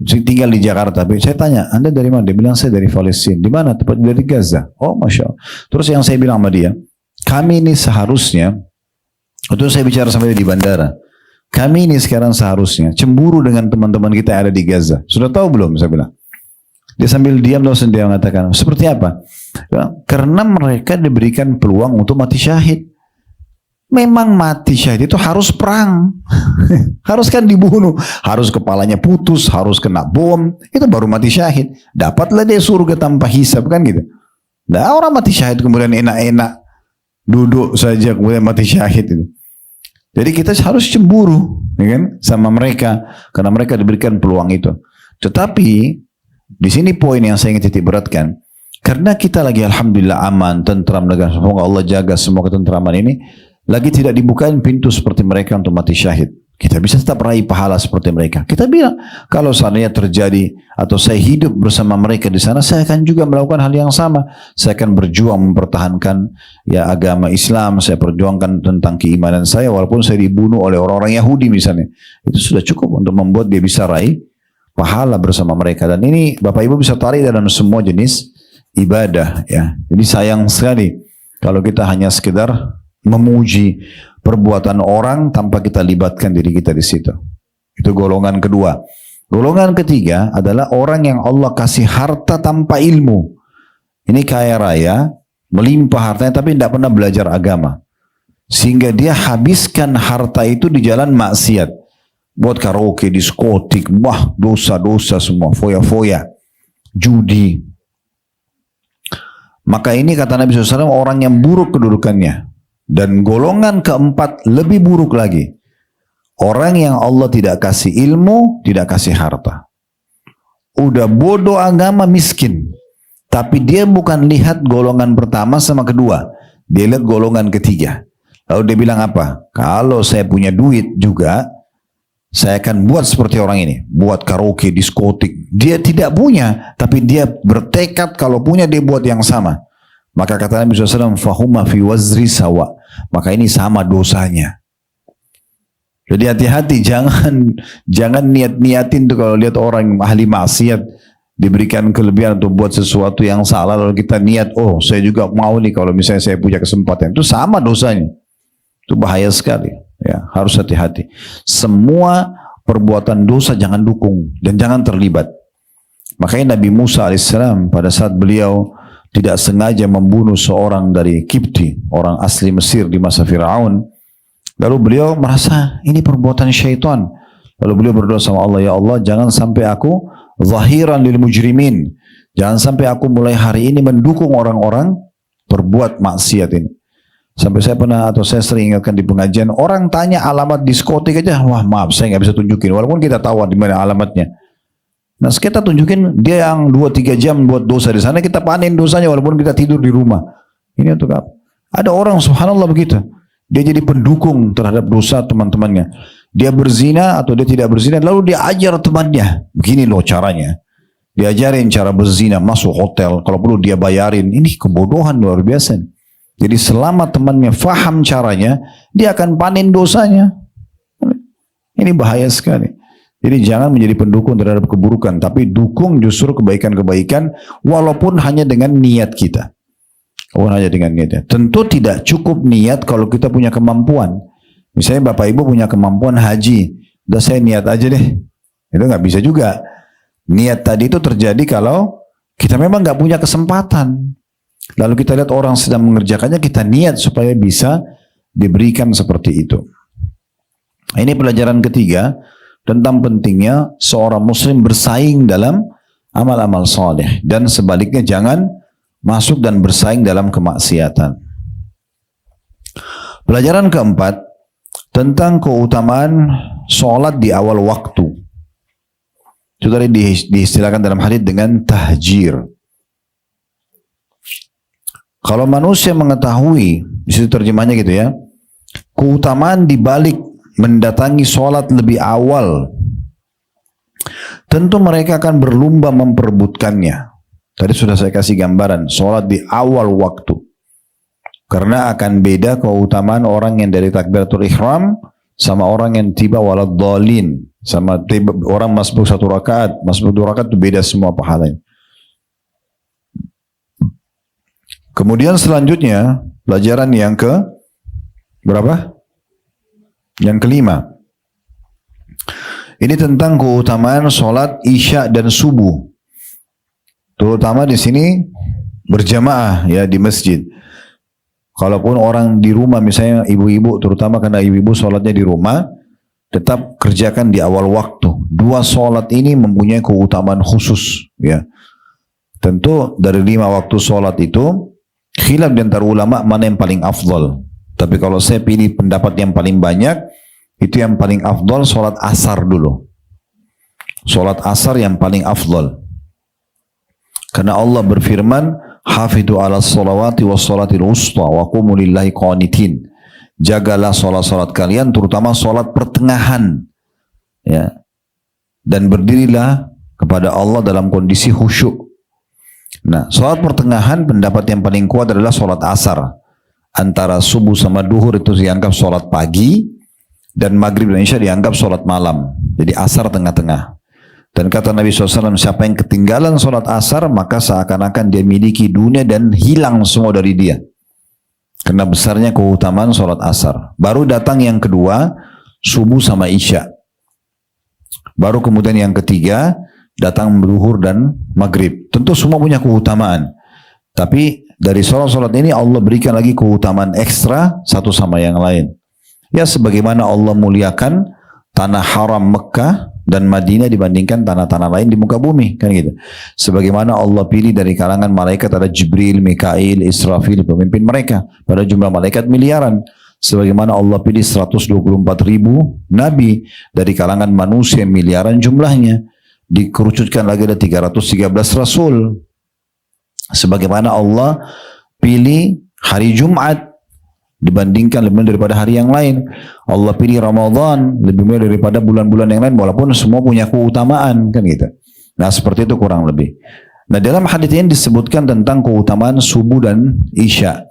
tinggal di Jakarta. Saya tanya, Anda dari mana? Dia bilang, saya dari Palestina. Di mana? Tempat dari Gaza. Oh, Masya Allah. Terus yang saya bilang sama dia, kami ini seharusnya, itu saya bicara sama dia di bandara, kami ini sekarang seharusnya cemburu dengan teman-teman kita yang ada di Gaza. Sudah tahu belum? Saya bilang. Dia sambil diam lalu dia mengatakan, seperti apa? Karena mereka diberikan peluang untuk mati syahid. Memang mati syahid itu harus perang. Harus kan dibunuh. Harus kepalanya putus, harus kena bom. Itu baru mati syahid. Dapatlah dia surga tanpa hisab kan gitu. Nah orang mati syahid kemudian enak-enak. Duduk saja kemudian mati syahid itu. Jadi kita harus cemburu ya kan, sama mereka. Karena mereka diberikan peluang itu. Tetapi di sini poin yang saya ingin titik beratkan, karena kita lagi alhamdulillah aman, tentram negara, semoga Allah jaga semua ketentraman ini, lagi tidak dibukain pintu seperti mereka untuk mati syahid. Kita bisa tetap raih pahala seperti mereka. Kita bilang, kalau seandainya terjadi atau saya hidup bersama mereka di sana, saya akan juga melakukan hal yang sama. Saya akan berjuang mempertahankan ya agama Islam, saya perjuangkan tentang keimanan saya, walaupun saya dibunuh oleh orang-orang Yahudi misalnya. Itu sudah cukup untuk membuat dia bisa raih pahala bersama mereka. Dan ini Bapak Ibu bisa tarik dalam semua jenis ibadah ya. Jadi sayang sekali kalau kita hanya sekedar memuji perbuatan orang tanpa kita libatkan diri kita di situ. Itu golongan kedua. Golongan ketiga adalah orang yang Allah kasih harta tanpa ilmu. Ini kaya raya, melimpah hartanya tapi tidak pernah belajar agama. Sehingga dia habiskan harta itu di jalan maksiat. Buat karaoke, diskotik, wah dosa-dosa semua, foya-foya, judi. Maka ini kata Nabi SAW orang yang buruk kedudukannya. Dan golongan keempat lebih buruk lagi. Orang yang Allah tidak kasih ilmu, tidak kasih harta. Udah bodoh agama miskin. Tapi dia bukan lihat golongan pertama sama kedua. Dia lihat golongan ketiga. Lalu dia bilang apa? Kalau saya punya duit juga, saya akan buat seperti orang ini. Buat karaoke, diskotik. Dia tidak punya. Tapi dia bertekad kalau punya dia buat yang sama. Maka kata Nabi SAW, Fahuma fi wazri sawa. Maka ini sama dosanya. Jadi hati-hati. Jangan niat-niatin tuh kalau lihat orang ahli maksiat. diberikan kelebihan untuk buat sesuatu yang salah, lalu kita niat, oh saya juga mau nih kalau misalnya saya punya kesempatan, itu sama dosanya. Itu bahaya sekali. Ya, harus hati-hati. Semua perbuatan dosa jangan dukung dan jangan terlibat. Makanya Nabi Musa alaihissalam pada saat beliau tidak sengaja membunuh seorang dari Kipti, orang asli Mesir di masa Firaun, lalu beliau merasa ini perbuatan syaitan. Lalu beliau berdoa sama Allah, ya Allah jangan sampai aku zahiran lil mujrimin. Jangan sampai aku mulai hari ini mendukung orang-orang berbuat maksiat ini. Sampai saya pernah atau saya sering ingatkan di pengajian, orang tanya alamat diskotik aja, wah maaf saya nggak bisa tunjukin, walaupun kita tahu di mana alamatnya. Nah kita tunjukin dia yang 2-3 jam buat dosa di sana, kita panen dosanya walaupun kita tidur di rumah. Ini untuk apa? Ada orang subhanallah begitu, dia jadi pendukung terhadap dosa teman-temannya. Dia berzina atau dia tidak berzina, lalu dia ajar temannya, begini loh caranya. Diajarin cara berzina, masuk hotel, kalau perlu dia bayarin. Ini kebodohan luar biasa. Jadi selama temannya faham caranya, dia akan panen dosanya. Ini bahaya sekali. Jadi jangan menjadi pendukung terhadap keburukan, tapi dukung justru kebaikan-kebaikan, walaupun hanya dengan niat kita. Walaupun hanya dengan niatnya. Tentu tidak cukup niat kalau kita punya kemampuan. Misalnya Bapak Ibu punya kemampuan haji, udah saya niat aja deh. Itu nggak bisa juga. Niat tadi itu terjadi kalau kita memang nggak punya kesempatan. Lalu kita lihat orang sedang mengerjakannya, kita niat supaya bisa diberikan seperti itu. Ini pelajaran ketiga tentang pentingnya seorang muslim bersaing dalam amal-amal saleh, dan sebaliknya jangan masuk dan bersaing dalam kemaksiatan. Pelajaran keempat tentang keutamaan sholat di awal waktu. Itu tadi diistilahkan dalam hadis dengan tahjir. Kalau manusia mengetahui, di situ terjemahnya gitu ya, keutamaan di balik mendatangi sholat lebih awal, tentu mereka akan berlomba memperebutkannya. Tadi sudah saya kasih gambaran, sholat di awal waktu. Karena akan beda keutamaan orang yang dari takbiratul ihram sama orang yang tiba walad dhalin, sama tiba, orang masbuk 1 rakaat, masbuk 2 rakaat itu beda semua pahalanya. Kemudian selanjutnya pelajaran yang ke berapa? Yang kelima. Ini tentang keutamaan sholat isya dan subuh. Terutama di sini berjamaah ya di masjid. Kalaupun orang di rumah misalnya ibu-ibu, terutama karena ibu-ibu sholatnya di rumah, tetap kerjakan di awal waktu. 2 sholat ini mempunyai keutamaan khusus. Ya, tentu dari 5 waktu sholat itu khilaf di antara ulama mana yang paling afdal. Tapi kalau saya pilih pendapat yang paling banyak, itu yang paling afdal sholat asar dulu. Sholat asar yang paling afdal. Karena Allah berfirman, hafidhu ala sholawati wa sholatil usta wa qumu lillahi qanitin. Jagalah sholat-sholat kalian, terutama sholat pertengahan. Ya. Dan berdirilah kepada Allah dalam kondisi khusyuk. Nah, sholat pertengahan pendapat yang paling kuat adalah sholat asar. Antara subuh sama duhur itu dianggap sholat pagi, dan maghrib dan isya dianggap sholat malam. Jadi asar tengah-tengah. Dan kata Nabi SAW, siapa yang ketinggalan sholat asar, maka seakan-akan dia miliki dunia dan hilang semua dari dia. Karena besarnya keutamaan sholat asar. Baru datang yang kedua, subuh sama isya. Baru kemudian yang ketiga, datang zuhur dan maghrib. Tentu semua punya keutamaan. Tapi dari sholat-sholat ini Allah berikan lagi keutamaan ekstra satu sama yang lain. Ya sebagaimana Allah muliakan tanah haram Mekah dan Madinah dibandingkan tanah-tanah lain di muka bumi, kan gitu. Sebagaimana Allah pilih dari kalangan malaikat ada Jibril, Mikail, Israfil, pemimpin mereka. Pada jumlah malaikat miliaran. Sebagaimana Allah pilih 124.000 nabi dari kalangan manusia miliaran jumlahnya. Dikerucutkan lagi ada 313 rasul. Sebagaimana Allah pilih hari Jumat dibandingkan lebih mulia daripada hari yang lain. Allah pilih Ramadan lebih mulia daripada bulan-bulan yang lain, walaupun semua punya keutamaan, kan gitu. Nah seperti itu kurang lebih. Nah dalam hadis ini disebutkan tentang keutamaan subuh dan isya.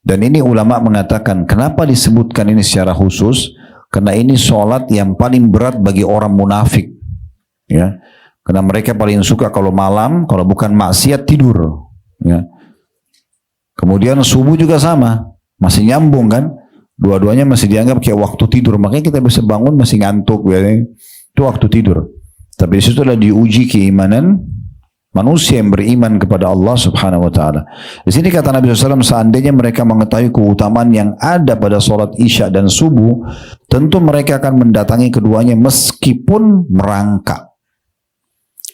Dan ini ulama mengatakan kenapa disebutkan ini secara khusus? Karena ini sholat yang paling berat bagi orang munafik. Ya, Karena mereka paling suka kalau malam, kalau bukan maksiat tidur. Ya. Kemudian subuh juga sama, masih nyambung kan? Dua-duanya masih dianggap kayak waktu tidur. Makanya kita bisa bangun masih ngantuk, ya. Itu waktu tidur. Tapi di situ adalah diuji keimanan manusia yang beriman kepada Allah Subhanahu wa taala. Di sini kata Nabi SAW, seandainya mereka mengetahui keutamaan yang ada pada sholat Isya dan subuh, tentu mereka akan mendatangi keduanya meskipun merangkak.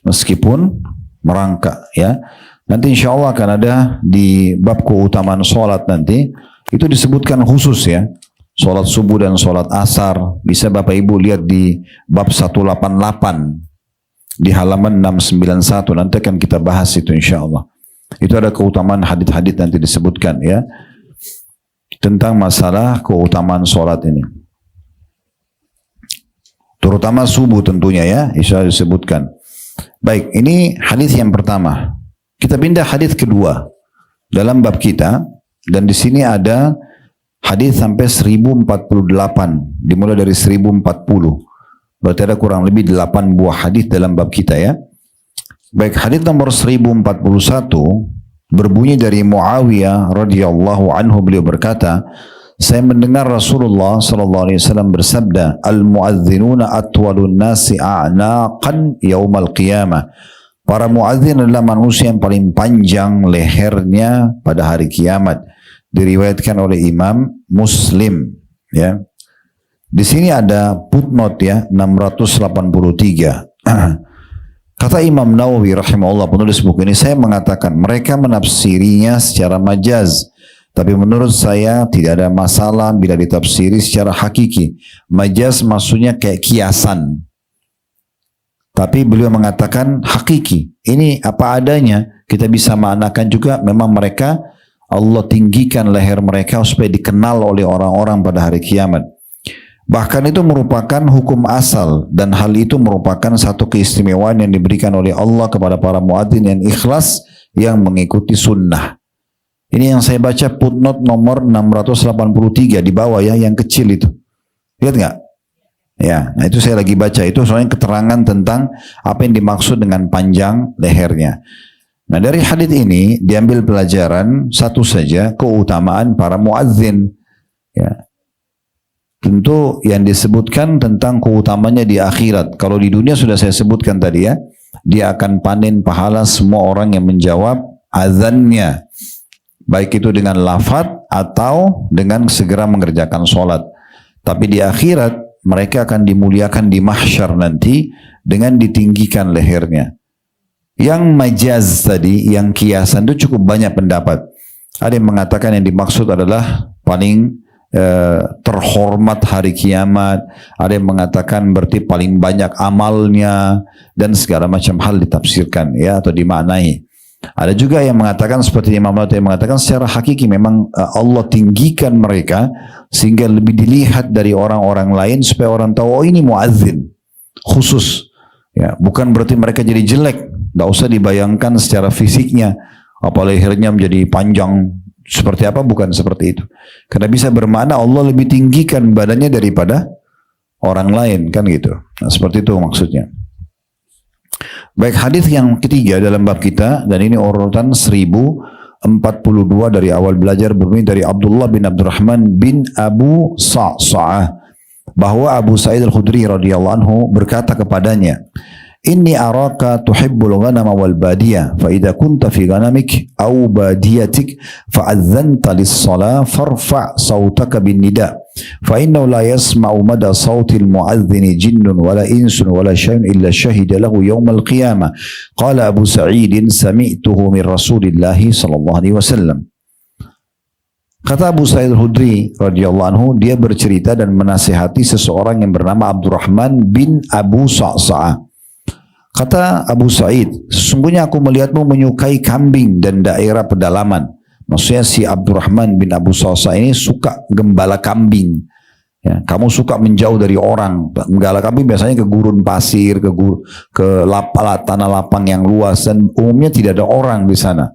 Meskipun merangkak, ya. Nanti insya Allah akan ada di bab keutamaan sholat nanti, itu disebutkan khusus ya. Sholat subuh dan sholat asar, bisa Bapak Ibu lihat di bab 188. Di halaman 691, nanti akan kita bahas itu insya Allah. Itu ada keutamaan hadits-hadits nanti disebutkan ya. Tentang masalah keutamaan sholat ini. Terutama subuh tentunya ya, insya Allah disebutkan. Baik, ini hadits yang pertama. Kita pindah hadits kedua dalam bab kita, dan di sini ada hadits sampai 1048, dimulai dari 1040. Berarti ada kurang lebih 8 buah hadits dalam bab kita ya. Baik, hadits nomor 1041 berbunyi dari Muawiyah radhiyallahu anhu, beliau berkata, saya mendengar Rasulullah sallallahu alaihi wasallam bersabda, al-muadzinuna atwalun nasi a'naqan yaumal qiyamah. Para muadzin adalah manusia yang paling panjang lehernya pada hari kiamat. Diriwayatkan oleh Imam Muslim. Ya. Di sini ada footnote ya, 683. Kata Imam Nawawi rahimahullah, penulis buku ini, saya mengatakan mereka menafsirinya secara majaz. Tapi menurut saya tidak ada masalah bila ditafsiri secara hakiki. Majaz maksudnya kayak kiasan. Tapi beliau mengatakan hakiki. Ini apa adanya. Kita bisa maknakan juga memang mereka, Allah tinggikan leher mereka supaya dikenal oleh orang-orang pada hari kiamat. Bahkan itu merupakan hukum asal. Dan hal itu merupakan satu keistimewaan yang diberikan oleh Allah kepada para muadzin yang ikhlas, yang mengikuti sunnah. Ini yang saya baca footnote nomor 683 di bawah ya, yang kecil itu. Lihat nggak? Ya, nah itu saya lagi baca itu, soalnya keterangan tentang apa yang dimaksud dengan panjang lehernya. Nah dari hadits ini diambil pelajaran satu saja, keutamaan para muadzin. Ya. Tentu yang disebutkan tentang keutamanya di akhirat. Kalau di dunia sudah saya sebutkan tadi ya, dia akan panen pahala semua orang yang menjawab azannya. Baik itu dengan lafaz atau dengan segera mengerjakan sholat. Tapi di akhirat mereka akan dimuliakan di mahsyar nanti dengan ditinggikan lehernya. Yang majaz tadi, yang kiasan itu cukup banyak pendapat. Ada yang mengatakan yang dimaksud adalah paling terhormat hari kiamat. Ada yang mengatakan berarti paling banyak amalnya, dan segala macam hal ditafsirkan ya, atau dimaknai. Ada juga yang mengatakan seperti Imam Nawawi yang mengatakan secara hakiki memang Allah tinggikan mereka sehingga lebih dilihat dari orang-orang lain, supaya orang tahu oh ini muadzin khusus ya, bukan berarti mereka jadi jelek. Tidak usah dibayangkan secara fisiknya apa lehernya menjadi panjang seperti apa, bukan seperti itu. Karena bisa bermakna Allah lebih tinggikan badannya daripada orang lain kan gitu. Nah, seperti itu maksudnya. Baik, hadis yang ketiga dalam bab kita, dan ini urutan 1042 dari awal belajar, berbunyi dari Abdullah bin Abdurrahman bin Abu Sa'sa'ah, bahwa Abu Sa'id al-Khudri radhiyallahu anhu berkata kepadanya, inni araka tuhibbul ghanama wal badiyah, fa idza kunta fi ghanamik aw badiyatik fa adzanta lis-shalah farfa' sautaka bin nida, fa innahu la yasma'u mada sautil mu'adhdhin jinnun wala insun wala syai'un illa syahida lahu yaumal qiyamah. Qala Abu Sa'id sami'tuhu min Rasulillah sallallahu alaihi wasallam. Kata Abu Sa'id al-Khudri radhiyallahu anhu, dia bercerita dan menasihati seseorang yang bernama Abdurrahman bin Abu Sa'sa'ah. Kata Abu Sa'id, sesungguhnya aku melihatmu menyukai kambing dan daerah pedalaman. Maksudnya si Abdurrahman bin Abu Sa'sa'ah ini suka gembala kambing. Ya, kamu suka menjauh dari orang. Gembala kambing biasanya ke gurun pasir, ke tanah lapang yang luas, dan umumnya tidak ada orang di sana.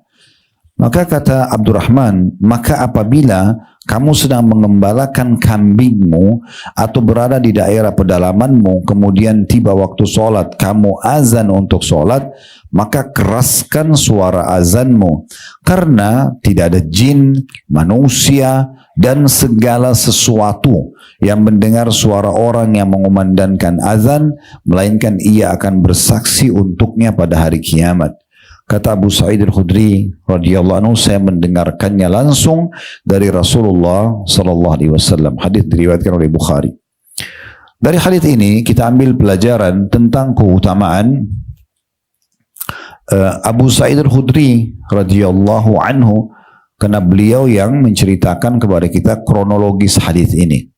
Maka kata Abdurrahman, maka apabila kamu sedang mengembalakan kambingmu atau berada di daerah pedalamanmu, kemudian tiba waktu sholat, kamu azan untuk sholat, maka keraskan suara azanmu. Karena tidak ada jin, manusia, dan segala sesuatu yang mendengar suara orang yang mengumandangkan azan, melainkan ia akan bersaksi untuknya pada hari kiamat. Kata Abu Sa'id Al-Khudri radhiyallahu anhu, saya mendengarkannya langsung dari Rasulullah sallallahu alaihi wasallam. Hadis diriwayatkan oleh Bukhari. Dari hadis ini kita ambil pelajaran tentang keutamaan Abu Sa'id Al-Khudri radhiyallahu anhu, karena beliau yang menceritakan kepada kita kronologis hadis ini.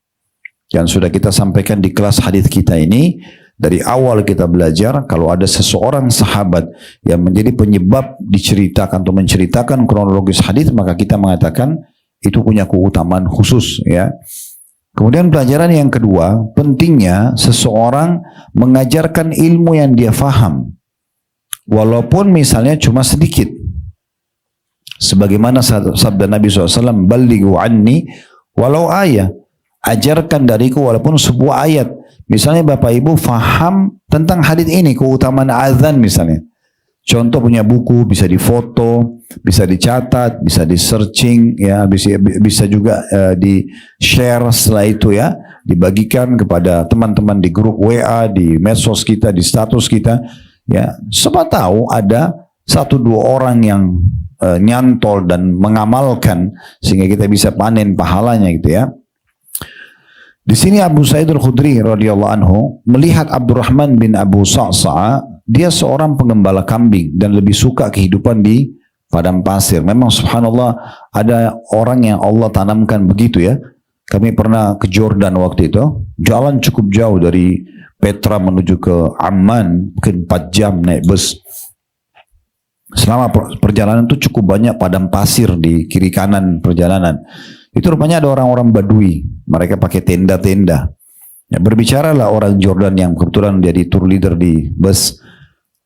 Yang sudah kita sampaikan di kelas hadis kita ini. Dari awal kita belajar, kalau ada seseorang sahabat yang menjadi penyebab diceritakan atau menceritakan kronologis hadis, maka kita mengatakan itu punya keutamaan khusus, ya. Kemudian pelajaran yang kedua, pentingnya seseorang mengajarkan ilmu yang dia faham, walaupun misalnya cuma sedikit. Sebagaimana sabda Nabi SAW, "Ballighu anni walau ayat." Ajarkan dariku walaupun sebuah ayat. Misalnya Bapak Ibu faham tentang hadis ini, keutamaan azan misalnya. Contoh punya buku, bisa difoto, bisa dicatat, bisa di searching, ya, bisa juga di share setelah itu, ya, dibagikan kepada teman-teman di grup WA, di medsos kita, di status kita, ya. Siapa tahu ada 1-2 orang yang nyantol dan mengamalkan sehingga kita bisa panen pahalanya gitu, ya. Di sini Abu Sa'id Al-Khudri radhiyallahu anhu melihat Abdurrahman bin Abu Sa'sa'a, dia seorang pengembala kambing dan lebih suka kehidupan di padang pasir. Memang subhanallah ada orang yang Allah tanamkan begitu, ya. Kami pernah ke Jordan waktu itu, jalan cukup jauh dari Petra menuju ke Amman, mungkin 4 jam naik bus. Selama perjalanan itu cukup banyak padang pasir di kiri kanan perjalanan. Itu rupanya ada orang-orang Badui, mereka pakai tenda-tenda. Ya, berbicaralah orang Jordan yang kebetulan jadi tour leader di bus.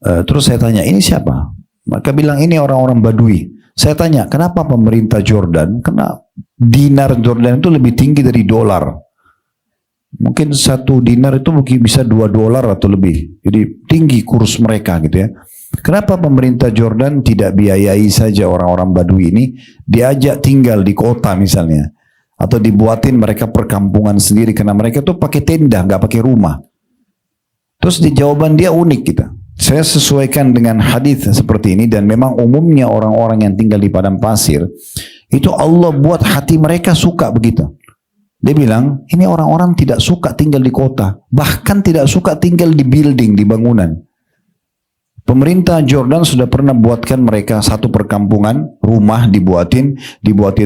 Terus saya tanya, ini siapa? Mereka bilang ini orang-orang Badui. Saya tanya, kenapa pemerintah Jordan? Karena dinar Jordan itu lebih tinggi dari dolar. Mungkin 1 dinar itu mungkin bisa 2 dolar atau lebih. Jadi tinggi kurs mereka gitu, ya. Kenapa pemerintah Jordan tidak biayai saja orang-orang Badui ini, diajak tinggal di kota misalnya, atau dibuatin mereka perkampungan sendiri, karena mereka tuh pakai tenda, nggak pakai rumah. Terus di jawaban dia unik kita. Saya sesuaikan dengan hadis seperti ini, dan memang umumnya orang-orang yang tinggal di padang pasir itu Allah buat hati mereka suka begitu. Dia bilang ini orang-orang tidak suka tinggal di kota, bahkan tidak suka tinggal di building, di bangunan. Pemerintah Jordan sudah pernah buatkan mereka satu perkampungan, rumah dibuatin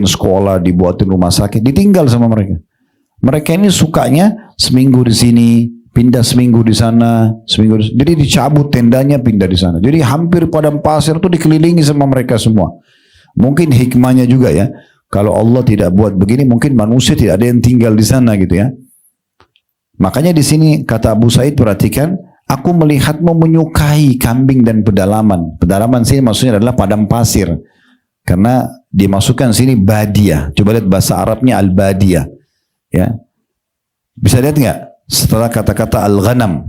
sekolah, dibuatin rumah sakit, ditinggal sama mereka. Mereka ini sukanya seminggu di sini, pindah seminggu di sana, jadi dicabut tendanya, pindah di sana. Jadi hampir padang pasir itu dikelilingi sama mereka semua. Mungkin hikmahnya juga, ya, kalau Allah tidak buat begini, mungkin manusia tidak ada yang tinggal di sana gitu, ya. Makanya di sini kata Abu Sa'id, perhatikan, aku melihatmu menyukai kambing dan pedalaman. Pedalaman sini maksudnya adalah padang pasir. Karena dimasukkan sini badia. Coba lihat bahasa Arabnya al-badia. Ya. Bisa lihat nggak? Setelah kata-kata al-ghanam.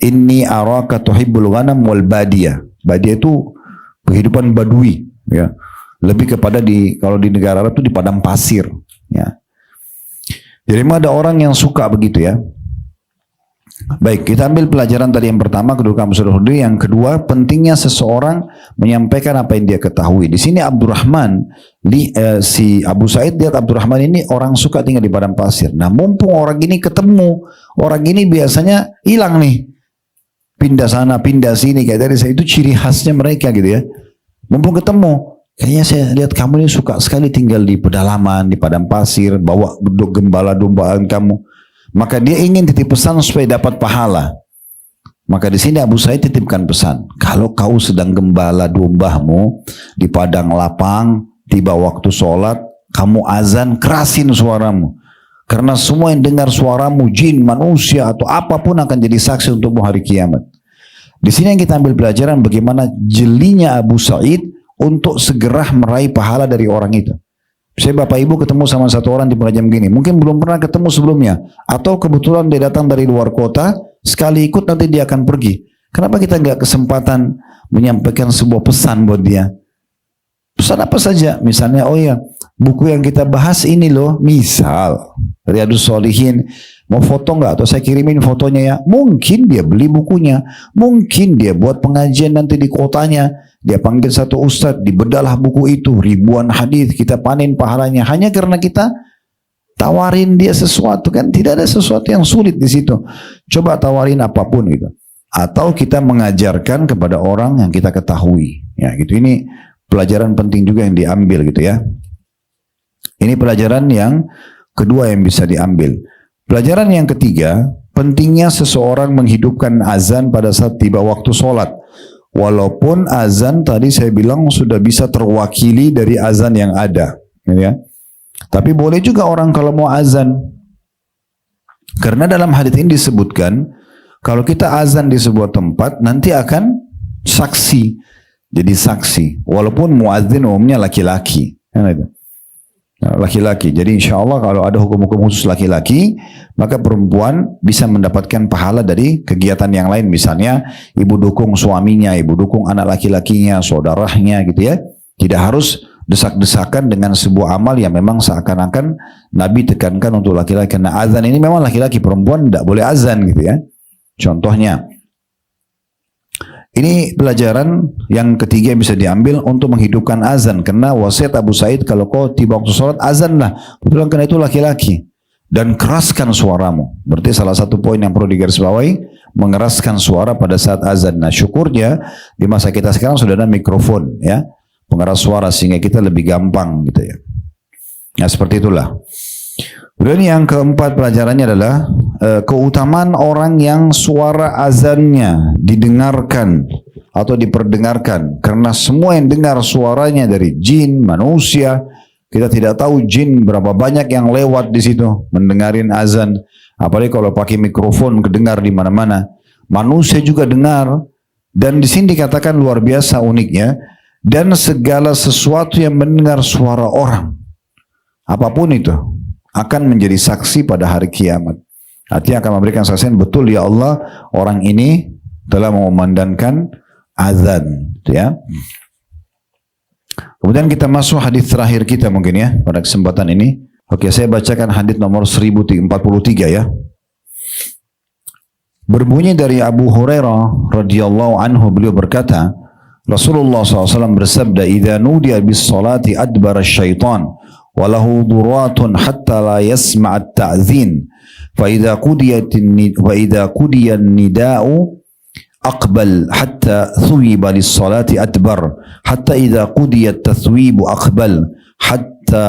Inni araka tuhibbul ghanam wal badia. Badia itu kehidupan badui. Ya. Lebih kepada kalau di negara Arab itu di padang pasir. Ya. Jadi memang ada orang yang suka begitu, ya. Baik, kita ambil pelajaran tadi yang pertama, kedudukan Abu Sa'id Al-Khudri. Yang kedua, pentingnya seseorang menyampaikan apa yang dia ketahui. Di sini Abdurrahman, si Abu Sa'id lihat Abdurrahman ini orang suka tinggal di padang pasir. Nah, mumpung orang ini ketemu, orang ini biasanya hilang nih, pindah sana, pindah sini, kayak tadi saya, itu ciri khasnya mereka gitu, ya. Mumpung ketemu, kayaknya saya lihat kamu ini suka sekali tinggal di pedalaman, di padang pasir, bawa gembala dombaan kamu. Maka dia ingin titip pesan supaya dapat pahala. Maka di sini Abu Sa'id titipkan pesan, kalau kau sedang gembala dombamu di padang lapang, tiba waktu sholat, kamu azan, kerasin suaramu. Karena semua yang dengar suaramu, jin, manusia, atau apapun akan jadi saksi untukmu hari kiamat. Di sini yang kita ambil pelajaran bagaimana jelinya Abu Sa'id untuk segera meraih pahala dari orang itu. Saya bapak ibu ketemu sama satu orang di pengajian gini, mungkin belum pernah ketemu sebelumnya, atau kebetulan dia datang dari luar kota, sekali ikut nanti dia akan pergi. Kenapa kita nggak kesempatan menyampaikan sebuah pesan buat dia? Pesan apa saja, misalnya, oh ya, buku yang kita bahas ini loh, misal Riyadhus Shalihin, mau foto nggak? Atau saya kirimin fotonya ya? Mungkin dia beli bukunya, mungkin dia buat pengajian nanti di kotanya, dia panggil satu ustadz, dibedalah buku itu, ribuan hadis, kita panen pahalanya, hanya karena kita tawarin dia sesuatu, kan tidak ada sesuatu yang sulit di situ. Coba tawarin apapun gitu. Atau kita mengajarkan kepada orang yang kita ketahui, ya gitu. Ini pelajaran penting juga yang diambil gitu ya. Ini pelajaran yang kedua yang bisa diambil. Pelajaran yang ketiga, pentingnya seseorang menghidupkan azan pada saat tiba waktu sholat. Walaupun azan tadi saya bilang sudah bisa terwakili dari azan yang ada, ya. Tapi boleh juga orang kalau mau azan. Karena dalam hadits ini disebutkan, kalau kita azan di sebuah tempat, nanti akan saksi. Jadi saksi, walaupun muadzin umumnya laki-laki, laki-laki. Jadi insya Allah kalau ada hukum-hukum khusus laki-laki, maka perempuan bisa mendapatkan pahala dari kegiatan yang lain. Misalnya ibu dukung suaminya, ibu dukung anak laki-lakinya, saudaranya gitu ya. Tidak harus desak-desakan dengan sebuah amal yang memang seakan-akan Nabi tekankan untuk laki-laki. Karena azan ini memang laki-laki, perempuan tidak boleh azan gitu ya. Contohnya. Ini pelajaran yang ketiga yang bisa diambil untuk menghidupkan azan. Karena wasiat Abu Sa'id, kalau kau tiba waktu sholat, azanlah. Betul, karena itu laki-laki. Dan keraskan suaramu. Berarti salah satu poin yang perlu digarisbawahi, mengeraskan suara pada saat azan. Nah syukurnya, di masa kita sekarang sudah ada mikrofon, ya, pengeras suara, sehingga kita lebih gampang gitu ya. Nah seperti itulah. Kemudian yang keempat pelajarannya adalah keutamaan orang yang suara azannya didengarkan atau diperdengarkan. Karena semua yang dengar suaranya dari jin, manusia, kita tidak tahu jin berapa banyak yang lewat di situ mendengarin azan. Apalagi kalau pakai mikrofon kedengar di mana-mana. Manusia juga dengar, dan di sini dikatakan luar biasa uniknya, dan segala sesuatu yang mendengar suara orang, apapun itu, akan menjadi saksi pada hari kiamat. Artinya akan memberikan saksian, betul ya Allah, orang ini telah mengumandangkan azan, ya. Kemudian kita masuk hadis terakhir kita mungkin ya pada kesempatan ini. Oke, saya bacakan hadis nomor 1043 ya. Berbunyi dari Abu Hurairah radhiyallahu anhu, beliau berkata, Rasulullah SAW bersabda, "Idza nudiya bis salati adbara syaitan وله ضرات حتى لا يسمع التأذين فإذا قضي النداء أقبل حتى ثوب للصلاة أدبر حتى إذا قضي التثويب أقبل حتى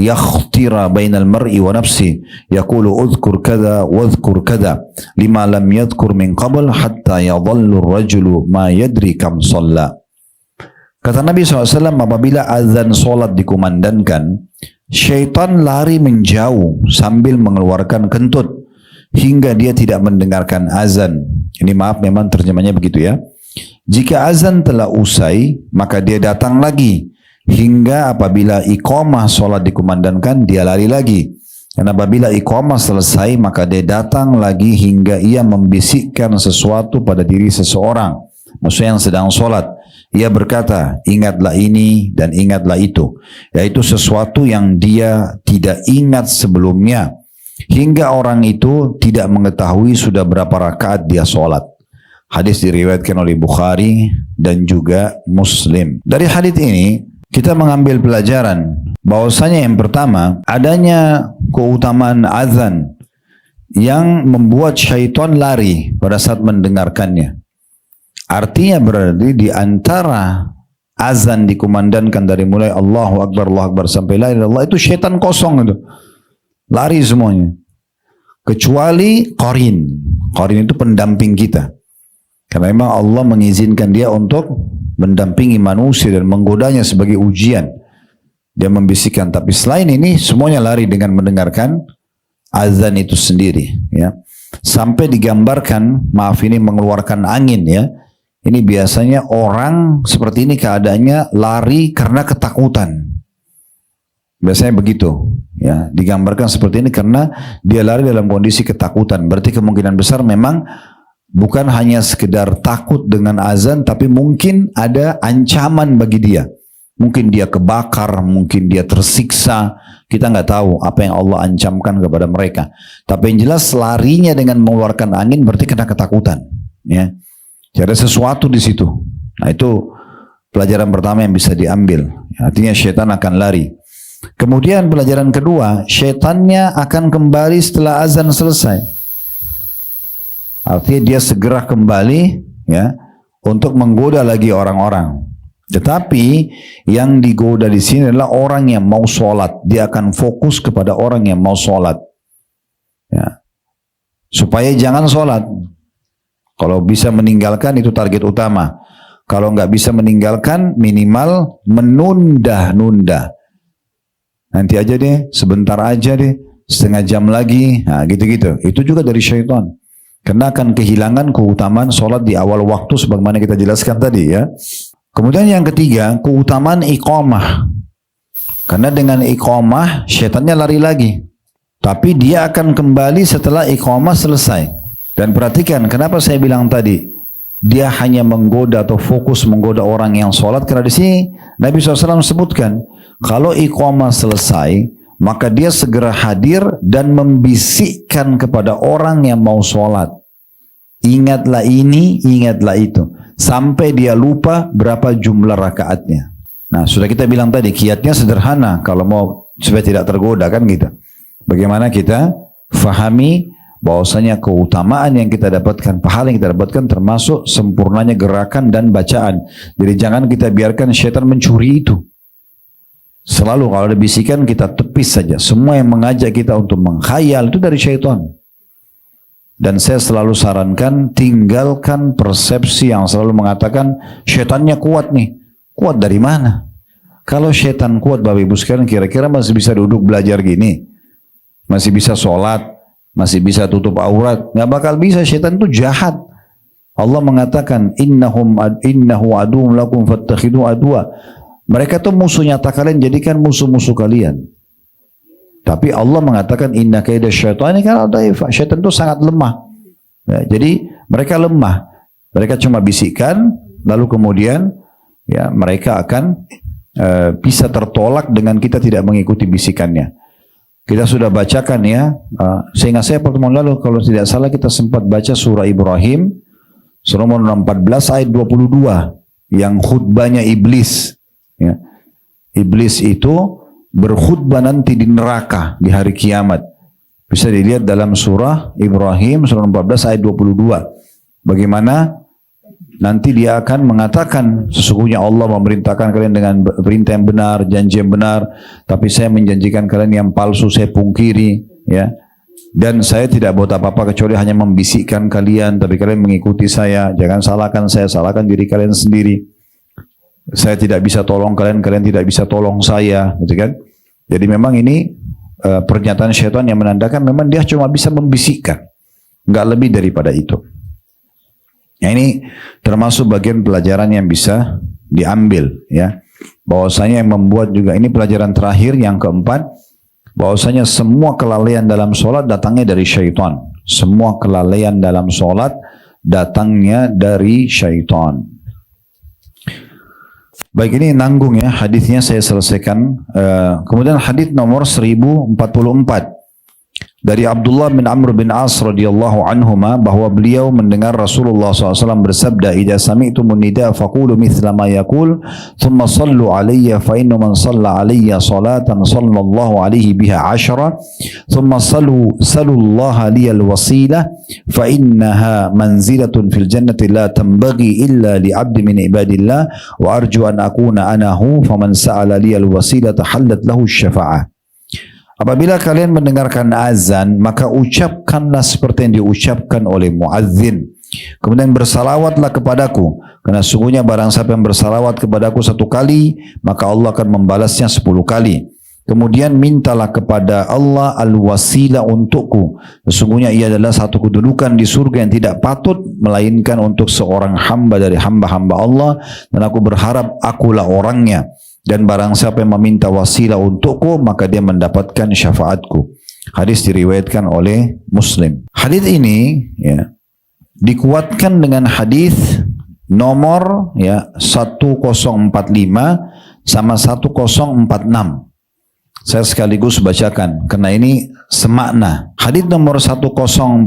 يخطر بين المرء ونفسه يقول اذكر كذا واذكر كذا لما لم يذكر من قبل حتى يظل الرجل ما يدري كم صلى." Kata Nabi SAW, apabila azan solat dikumandangkan, syaitan lari menjauh sambil mengeluarkan kentut hingga dia tidak mendengarkan azan. Ini maaf, memang terjemahnya begitu ya. Jika azan telah usai, maka dia datang lagi hingga apabila iqamah solat dikumandangkan, dia lari lagi. Dan apabila iqamah selesai, maka dia datang lagi hingga ia membisikkan sesuatu pada diri seseorang, maksudnya yang sedang solat. Ia berkata, ingatlah ini dan ingatlah itu, yaitu sesuatu yang dia tidak ingat sebelumnya, hingga orang itu tidak mengetahui sudah berapa rakaat dia sholat. Hadis diriwayatkan oleh Bukhari dan juga Muslim. Dari hadis ini kita mengambil pelajaran bahwasanya yang pertama, adanya keutamaan azan yang membuat syaitan lari pada saat mendengarkannya. Artinya berarti di antara azan dikumandangkan dari mulai Allahu Akbar sampai la ilaha illallah, itu syaitan kosong itu. Lari semuanya. Kecuali qarin. Qarin itu pendamping kita. Karena memang Allah mengizinkan dia untuk mendampingi manusia dan menggodanya sebagai ujian. Dia membisikkan. Tapi selain ini semuanya lari dengan mendengarkan azan itu sendiri. Ya. Sampai digambarkan, maaf ini mengeluarkan angin ya. Ini biasanya orang seperti ini keadaannya lari karena ketakutan. Biasanya begitu, ya, digambarkan seperti ini karena dia lari dalam kondisi ketakutan. Berarti kemungkinan besar memang bukan hanya sekedar takut dengan azan, tapi mungkin ada ancaman bagi dia. Mungkin dia kebakar, mungkin dia tersiksa. Kita nggak tahu apa yang Allah ancamkan kepada mereka. Tapi yang jelas larinya dengan mengeluarkan angin berarti kena ketakutan. Ya, ada sesuatu di situ. Nah itu pelajaran pertama yang bisa diambil. Artinya syaitan akan lari. Kemudian pelajaran kedua, syaitannya akan kembali setelah azan selesai. Artinya dia segera kembali, ya, untuk menggoda lagi orang-orang. Tetapi yang digoda di sini adalah orang yang mau sholat. Dia akan fokus kepada orang yang mau sholat, ya, supaya jangan sholat. Kalau bisa meninggalkan itu target utama. Kalau nggak bisa meninggalkan, minimal menunda-nunda. Nanti aja deh, sebentar aja deh, setengah jam lagi, nah gitu-gitu. Itu juga dari syaitan. Karena akan kehilangan keutamaan sholat di awal waktu sebagaimana kita jelaskan tadi, ya. Kemudian yang ketiga, keutamaan iqamah. Karena dengan iqamah, syaitannya lari lagi. Tapi dia akan kembali setelah iqamah selesai. Dan perhatikan, kenapa saya bilang tadi, dia hanya menggoda atau fokus menggoda orang yang sholat. Karena di sini Nabi SAW sebutkan, kalau iqamah selesai, maka dia segera hadir dan membisikkan kepada orang yang mau sholat. Ingatlah ini, ingatlah itu. Sampai dia lupa berapa jumlah rakaatnya. Nah, sudah kita bilang tadi, kiatnya sederhana. Kalau mau supaya tidak tergoda kan gitu. Bagaimana kita fahami bahwasanya keutamaan yang kita dapatkan, pahala yang kita dapatkan termasuk sempurnanya gerakan dan bacaan. Jadi jangan kita biarkan syaitan mencuri itu. Selalu kalau ada bisikan kita tepis saja. Semua yang mengajak kita untuk menghayal itu dari syaitan. Dan saya selalu sarankan tinggalkan persepsi yang selalu mengatakan syaitannya kuat nih. Kuat dari mana? Kalau syaitan kuat Bapak Ibu sekalian, kira-kira masih bisa duduk belajar gini? Masih bisa sholat? Masih bisa tutup aurat? Nggak bakal bisa, syaitan itu jahat. Allah mengatakan innahu aduwwun lakum fattakhidhu adwa. Mereka tuh musuh nyata kalian, jadikan musuh-musuh kalian. Tapi Allah mengatakan inna kaida syaitani kana dhaif. Syaitan itu sangat lemah. Ya, jadi mereka lemah. Mereka cuma bisikan, lalu kemudian ya mereka akan bisa tertolak dengan kita tidak mengikuti bisikannya. Kita sudah bacakan ya. Sehingga saya pertemuan lalu kalau tidak salah kita sempat baca surah Ibrahim, surah nomor 14 ayat 22 yang khutbahnya iblis. Ya. Iblis itu berkhutbah nanti di neraka di hari kiamat. Bisa dilihat dalam surah Ibrahim surah 14 ayat 22. Bagaimana nanti dia akan mengatakan sesungguhnya Allah memerintahkan kalian dengan perintah yang benar, janji yang benar, tapi saya menjanjikan kalian yang palsu, saya pungkiri, ya. Dan saya tidak buat apa-apa kecuali hanya membisikkan kalian, tapi kalian mengikuti saya. Jangan salahkan saya, salahkan diri kalian sendiri. Saya tidak bisa tolong kalian, kalian tidak bisa tolong saya, gitu kan? Jadi memang ini pernyataan syaitan yang menandakan memang dia cuma bisa membisikkan, nggak lebih daripada itu. Nah, ini termasuk bagian pelajaran yang bisa diambil, ya. Bahwasanya yang membuat juga ini pelajaran terakhir yang keempat, bahwasanya semua kelalaian dalam sholat datangnya dari syaitan. Semua kelalaian dalam sholat datangnya dari syaitan. Baik, ini nanggung ya, hadisnya saya selesaikan. Kemudian hadis nomor 1044 dari Abdullah bin Amr bin As radhiyallahu anhuma bahwa beliau mendengar Rasulullah SAW bersabda, "Idza sami'tumun nida faqulu mithla ma yaqul, thumma sallu alayya fa inna man shalla alayya salatan sallallahu alayhi biha 10, thumma salullaha liyal wasilah fa innaha manzilatun fil jannati la tanbaghi illa li 'abdin min ibadillah wa arju an akuna anahu faman sa'ala liyal wasilata hallat lahu syafa'ah." Apabila kalian mendengarkan azan, maka ucapkanlah seperti yang diucapkan oleh muadzin. Kemudian bersalawatlah kepadaku, karena sungguhnya barang siapa yang bersalawat kepadaku 1 kali, maka Allah akan membalasnya 10 kali. Kemudian mintalah kepada Allah al-wasilah untukku. Sesungguhnya ia adalah satu kedudukan di surga yang tidak patut melainkan untuk seorang hamba dari hamba-hamba Allah, dan aku berharap akulah orangnya. Dan barang siapa yang meminta wasilah untukku, maka dia mendapatkan syafaatku. Hadis diriwayatkan oleh Muslim. Hadis ini ya dikuatkan dengan hadis nomor ya 1045 sama 1046. Saya sekaligus bacakan karena ini semakna. Hadis nomor 1045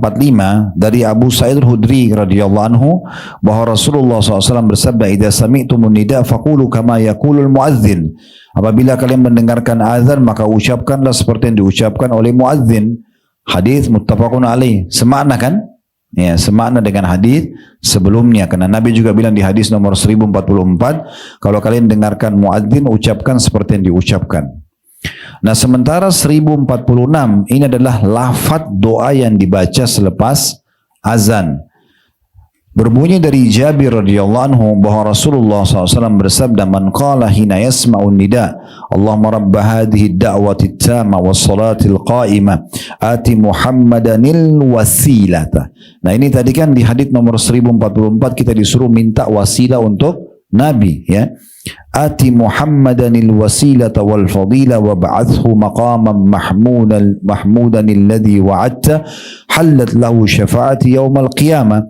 dari Abu Sa'id Al-Khudri radhiyallahu anhu bahwa Rasulullah SAW bersabda, "Idza sami'tumun nida faqulu kama yaqulul muadzin." Apabila kalian mendengarkan azan maka ucapkanlah seperti yang diucapkan oleh muadzin. Hadis muttafaqun alaih. Semakna kan? Ya, semakna dengan hadis sebelumnya karena Nabi juga bilang di hadis nomor 1044, kalau kalian dengarkan muadzin ucapkan seperti yang diucapkan. Nah, sementara 1046 ini adalah lafaz doa yang dibaca selepas azan. Berbunyi dari Jabir radhiyallahu anhu bahwa Rasulullah SAW bersabda, "Man qala hina yasma'un nida, Allahumma rabb hadhihi ad-da'wati at-tamma was-salati al-qa'imah, ati Muhammadanil wasilata." Nah, ini tadi kan di hadis nomor 1044 kita disuruh minta wasilah untuk Nabi, ya. Ati Muhammadanil wasilata wal fadila wa ba'athhu maqaman mahmudan alladhi wa'adta halat lahu syafa'ati yaumal qiyamah.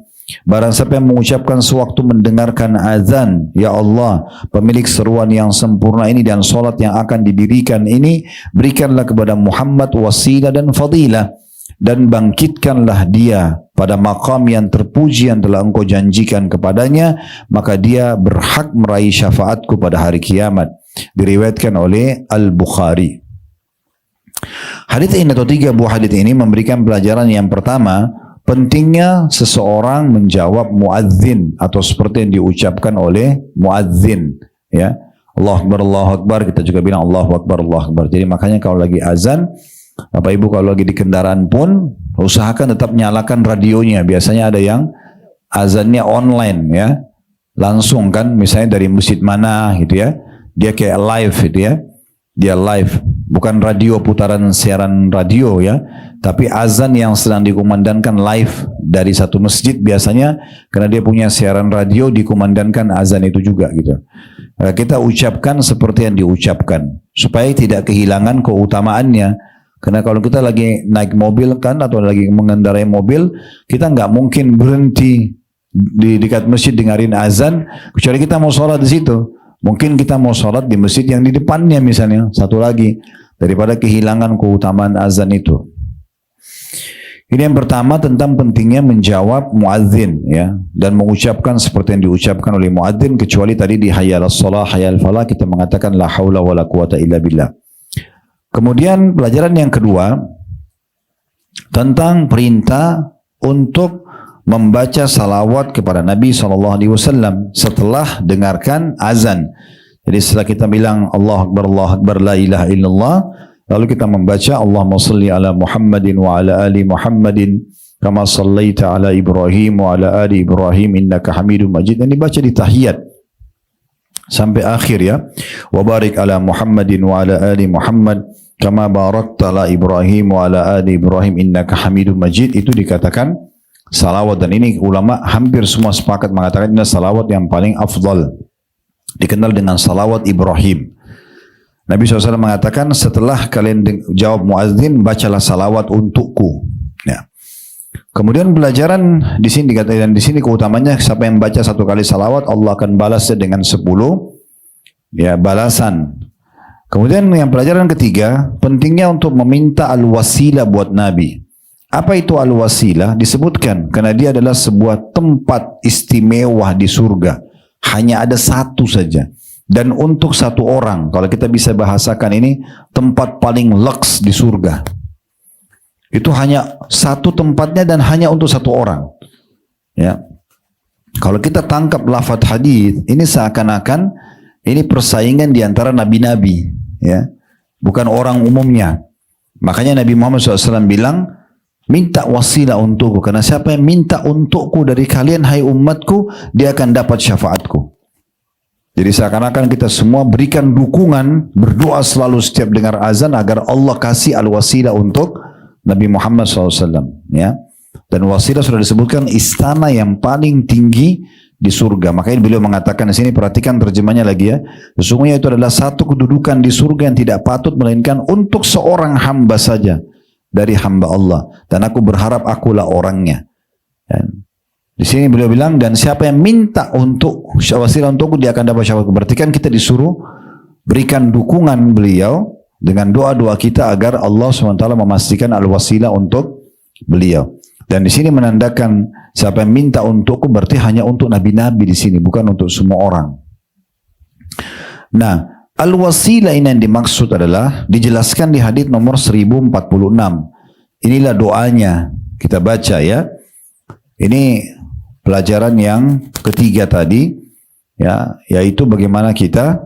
Barang siapa yang mengucapkan sewaktu mendengarkan azan, ya Allah, pemilik seruan yang sempurna ini dan solat yang akan didirikan ini, berikanlah kepada Muhammad wasilah dan fadilah, dan bangkitkanlah dia pada maqam yang terpuji yang telah engkau janjikan kepadanya, maka dia berhak meraih syafaatku pada hari kiamat. Diriwayatkan oleh Al-Bukhari. Hadis ini atau 3 buah hadis ini memberikan pelajaran yang pertama, pentingnya seseorang menjawab muadzin atau seperti yang diucapkan oleh muadzin, ya. Allahu Akbar, kita juga bilang Allahu Akbar, Allahu Akbar. Jadi makanya kalau lagi azan, Bapak Ibu kalau lagi di kendaraan pun usahakan tetap nyalakan radionya. Biasanya ada yang azannya online, ya, langsung kan, misalnya dari masjid mana gitu ya, dia kayak live gitu ya, dia live, bukan radio putaran siaran radio ya, tapi azan yang sedang dikumandangkan live dari satu masjid biasanya, karena dia punya siaran radio dikumandangkan azan itu juga gitu. Kita ucapkan seperti yang diucapkan supaya tidak kehilangan keutamaannya. Karena kalau kita lagi naik mobil kan atau lagi mengendarai mobil, kita nggak mungkin berhenti di dekat masjid dengerin azan, kecuali kita mau sholat di situ. Mungkin kita mau sholat di masjid yang di depannya misalnya, satu lagi, daripada kehilangan keutamaan azan itu. Ini yang pertama tentang pentingnya menjawab muadzin, ya, dan mengucapkan seperti yang diucapkan oleh muadzin, kecuali tadi di hayal as-salah, hayal falah kita mengatakan la haula wala quwata illa billah. Kemudian pelajaran yang kedua tentang perintah untuk membaca salawat kepada Nabi SAW setelah dengarkan azan. Jadi setelah kita bilang Allah Akbar, la ilaha illallah, lalu kita membaca Allahumma salli ala Muhammadin wa ala ali Muhammadin kama sallaita ala Ibrahim wa ala ali Ibrahim innaka Hamidum Majid. Dan dibaca di tahiyat sampai akhir, ya. Wa barik ala Muhammadin wa ala ali Muhammad kama barakta ala Ibrahim wa ala ali Ibrahim innaka Hamidum Majid. Itu dikatakan salawat, dan ini ulama hampir semua sepakat mengatakan ini salawat yang paling afdal, dikenal dengan salawat Ibrahim. Nabi SAW mengatakan setelah kalian jawab muadzin, bacalah salawat untukku. Ya. Kemudian pelajaran di sini dikatakan, dan di sini keutamanya siapa yang baca 1 kali salawat Allah akan balasnya dengan 10 ya balasan. Kemudian yang pelajaran ketiga, pentingnya untuk meminta al-wasilah buat Nabi. Apa itu al-wasilah? Disebutkan karena dia adalah sebuah tempat istimewa di surga. Hanya ada satu saja. Dan untuk satu orang, kalau kita bisa bahasakan ini, tempat paling lux di surga. Itu hanya satu tempatnya dan hanya untuk satu orang. Ya. Kalau kita tangkap lafaz hadis, ini seakan-akan ini persaingan di antara nabi-nabi, ya, bukan orang umumnya. Makanya Nabi Muhammad SAW bilang, minta wasilah untukku, karena siapa yang minta untukku dari kalian, hai umatku, dia akan dapat syafaatku. Jadi seakan-akan kita semua berikan dukungan, berdoa selalu setiap dengar azan agar Allah kasih al-wasilah untuk Nabi Muhammad SAW, ya. Dan wasilah sudah disebutkan istana yang paling tinggi di surga. Makanya beliau mengatakan di sini, perhatikan terjemahnya lagi ya. Sesungguhnya itu adalah satu kedudukan di surga yang tidak patut melainkan untuk seorang hamba saja dari hamba Allah. Dan aku berharap akulah orangnya. Dan di sini beliau bilang, dan siapa yang minta untuk wasilah untukku, dia akan dapat syafaatku. Berarti kan kita disuruh berikan dukungan beliau dengan doa-doa kita agar Allah SWT memastikan al-wasilah untuk beliau. Dan di sini menandakan siapa yang minta untukku berarti hanya untuk nabi-nabi di sini, bukan untuk semua orang. Nah, al-wasilah ini yang dimaksud adalah dijelaskan di hadis nomor 1046. Inilah doanya, kita baca ya. Ini pelajaran yang ketiga tadi, ya, yaitu bagaimana kita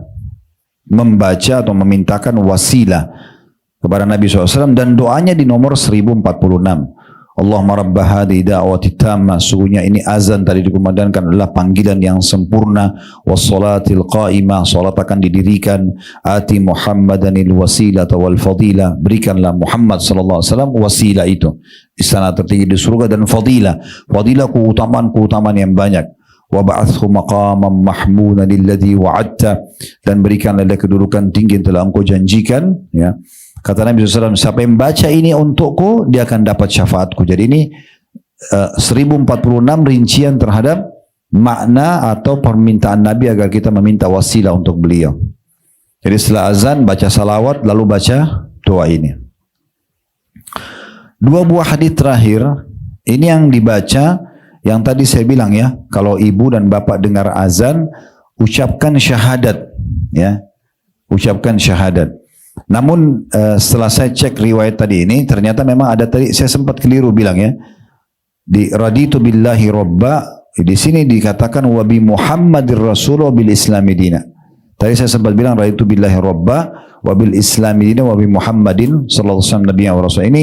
membaca atau memintakan wasilah kepada Nabi SAW, dan doanya di nomor 1046. Allahumma rabba hadhihi da'wati tammah, sungguhnya ini azan tadi dikumandangkan adalah panggilan yang sempurna, wassalatil qa'imah, salat akan didirikan, ati Muhammadanil wasilata wal fadilah, berikanlah Muhammad sallallahu alaihi wasallam wasilah itu, istana tertinggi di surga, dan fadilah, fadilah keutamaan yang banyak. Wa ba'athu maqaman mahmudan alladhi wa'adta, dan berikanlah dia kedudukan tinggi yang telah engkau janjikan, ya. Kata Nabi SAW, siapa yang baca ini untukku, dia akan dapat syafaatku. Jadi ini 1046 rincian terhadap makna atau permintaan Nabi agar kita meminta wasilah untuk beliau. Jadi setelah azan baca salawat, lalu baca doa ini. Dua buah hadis terakhir ini yang dibaca, yang tadi saya bilang ya, kalau ibu dan bapak dengar azan, ucapkan syahadat, ya, ucapkan syahadat. Namun setelah saya cek riwayat tadi ini, ternyata memang ada tadi saya sempat keliru bilang ya, di raditu billahi robba, di sini dikatakan wabi Muhammadir Rasul wabil Islami dina. Tadi saya sempat bilang raditu billahi robba wabil Islami dina wabi Muhammadin sallallahu alaihi wasallam nabiyyan wa rasul. Ini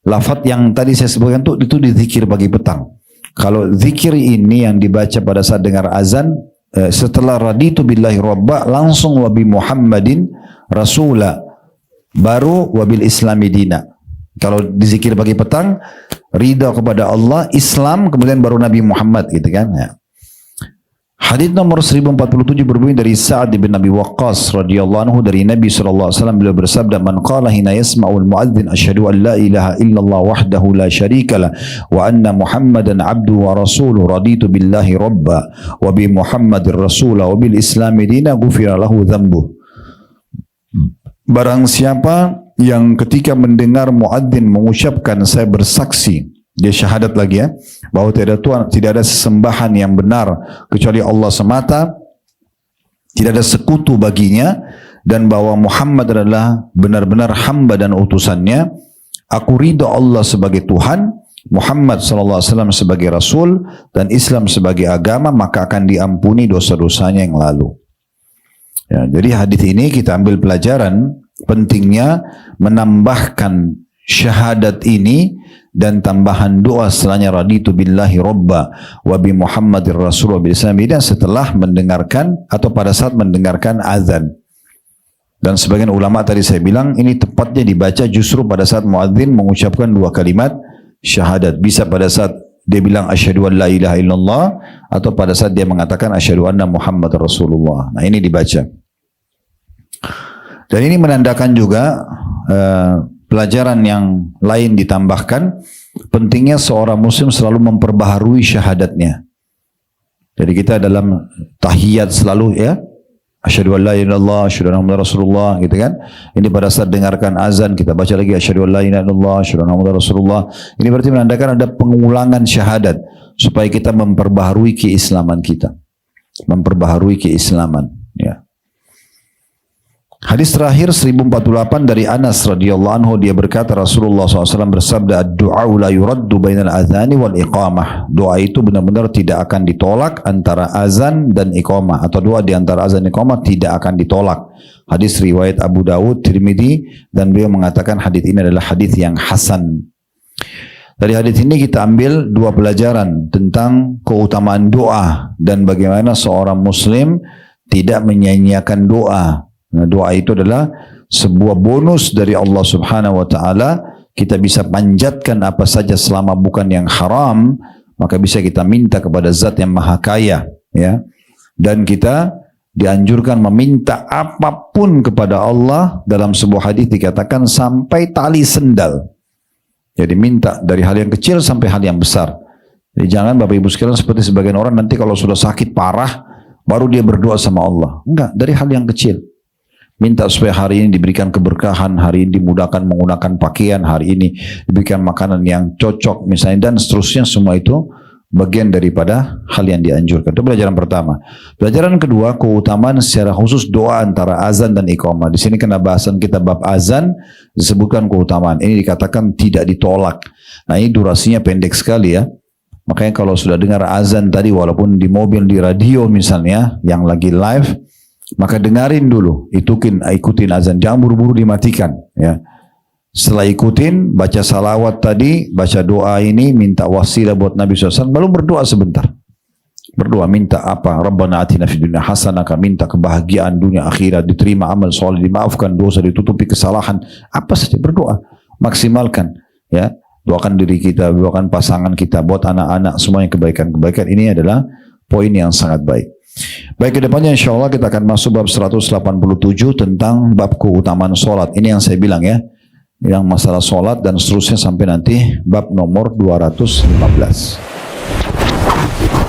lafaz yang tadi saya sebutkan itu dizikir pagi petang. Kalau zikir ini yang dibaca pada saat dengar azan, setelah raditu billahi robba langsung wabi Muhammadin Rasulah, baru wabil Islami dina. Kalau dizikir pagi petang, ridha kepada Allah, Islam, kemudian baru Nabi Muhammad, gitu kan ya. Hadis nomor 1047 berbunyi dari Sa'ad bin Abi Waqqas radhiyallahu anhu dari Nabi sallallahu alaihi wasallam, beliau bersabda, man qala hina yasma'ul muadzin asyhadu an la ilaha illallah wahdahu la syarikalah wa anna Muhammadan abduhu wa rasuluhu raditu billahi rabba wa bi Muhammadir rasulah wa bil Islami dina ghufira lahu dzambuh. Barang siapa yang ketika mendengar muadzin mengucapkan saya bersaksi, dia syahadat lagi ya, bahwa tidak ada sesembahan yang benar kecuali Allah semata, tidak ada sekutu baginya, dan bahwa Muhammad adalah benar-benar hamba dan utusannya, aku ridha Allah sebagai Tuhan, Muhammad SAW sebagai Rasul, dan Islam sebagai agama, maka akan diampuni dosa-dosanya yang lalu. Ya, jadi hadis ini kita ambil pelajaran pentingnya menambahkan syahadat ini dan tambahan doa setelahnya raditu billahi robba wa bi Muhammadir Rasul wa bil Islam dina, setelah mendengarkan atau pada saat mendengarkan azan. Dan sebagian ulama tadi saya bilang ini tepatnya dibaca justru pada saat muadzin mengucapkan dua kalimat syahadat. Bisa pada saat dia bilang asyhadu an la ilaha illallah, atau pada saat dia mengatakan asyhadu anna Muhammadar Rasulullah. Nah, ini dibaca. Dan ini menandakan juga pelajaran yang lain ditambahkan, pentingnya seorang muslim selalu memperbaharui syahadatnya. Jadi kita dalam tahiyat selalu ya, asyhadu an la ilaha illallah, asyhadu anna Muhammadar Rasulullah, gitu kan. Ini pada saat dengarkan azan kita baca lagi asyhadu an la ilaha illallah, asyhadu anna Muhammadar Rasulullah. Ini berarti menandakan ada pengulangan syahadat supaya kita memperbaharui keislaman kita. Memperbaharui keislaman, ya. Hadis terakhir 1048 dari Anas radhiyallahu anhu, dia berkata Rasulullah SAW bersabda, ad-du'a la yuraddu bainal adhani wal iqamah. Doa itu benar-benar tidak akan ditolak antara azan dan iqamah, atau doa di antara azan dan iqamah tidak akan ditolak. Hadis riwayat Abu Dawud, Tirmidzi, dan beliau mengatakan hadis ini adalah hadis yang hasan. Dari hadis ini kita ambil dua pelajaran tentang keutamaan doa dan bagaimana seorang muslim tidak menyia-nyiakan doa. Nah, doa itu adalah sebuah bonus dari Allah Subhanahu wa taala. Kita bisa panjatkan apa saja selama bukan yang haram, maka bisa kita minta kepada Zat yang Maha Kaya. ya. Dan kita dianjurkan meminta apapun kepada Allah. Dalam sebuah hadis dikatakan sampai tali sendal. Jadi minta dari hal yang kecil sampai hal yang besar. Jadi jangan Bapak Ibu sekalian seperti sebagian orang nanti kalau sudah sakit parah baru dia berdoa sama Allah. Enggak, dari hal yang kecil. Minta supaya hari ini diberikan keberkahan, hari ini dimudahkan menggunakan pakaian, hari ini diberikan makanan yang cocok misalnya, dan seterusnya. Semua itu bagian daripada hal yang dianjurkan. Itu pelajaran pertama. Pelajaran kedua, keutamaan secara khusus doa antara azan dan iqamah. Di sini kena bahasan kita bab azan, disebutkan keutamaan. Ini dikatakan tidak ditolak. Nah ini durasinya pendek sekali ya. Makanya kalau sudah dengar azan tadi, walaupun di mobil, di radio misalnya, yang lagi live, maka dengarin dulu, ikutin azan, jangan buru-buru dimatikan. Ya. Setelah ikutin, baca salawat tadi, baca doa ini, minta wasilah buat Nabi SAW, baru berdoa sebentar. Berdoa, minta apa? Rabbana atina fid dunya hasanah, minta kebahagiaan dunia akhirat, diterima amal soleh, dimaafkan dosa, ditutupi kesalahan, apa saja berdoa, maksimalkan. Ya, doakan diri kita, doakan pasangan kita, buat anak-anak, semuanya kebaikan-kebaikan. Ini adalah poin yang sangat baik. Baik, ke depannya insya Allah kita akan masuk bab 187 tentang bab keutamaan sholat. Ini yang saya bilang ya, yang masalah sholat dan seterusnya sampai nanti bab nomor 215.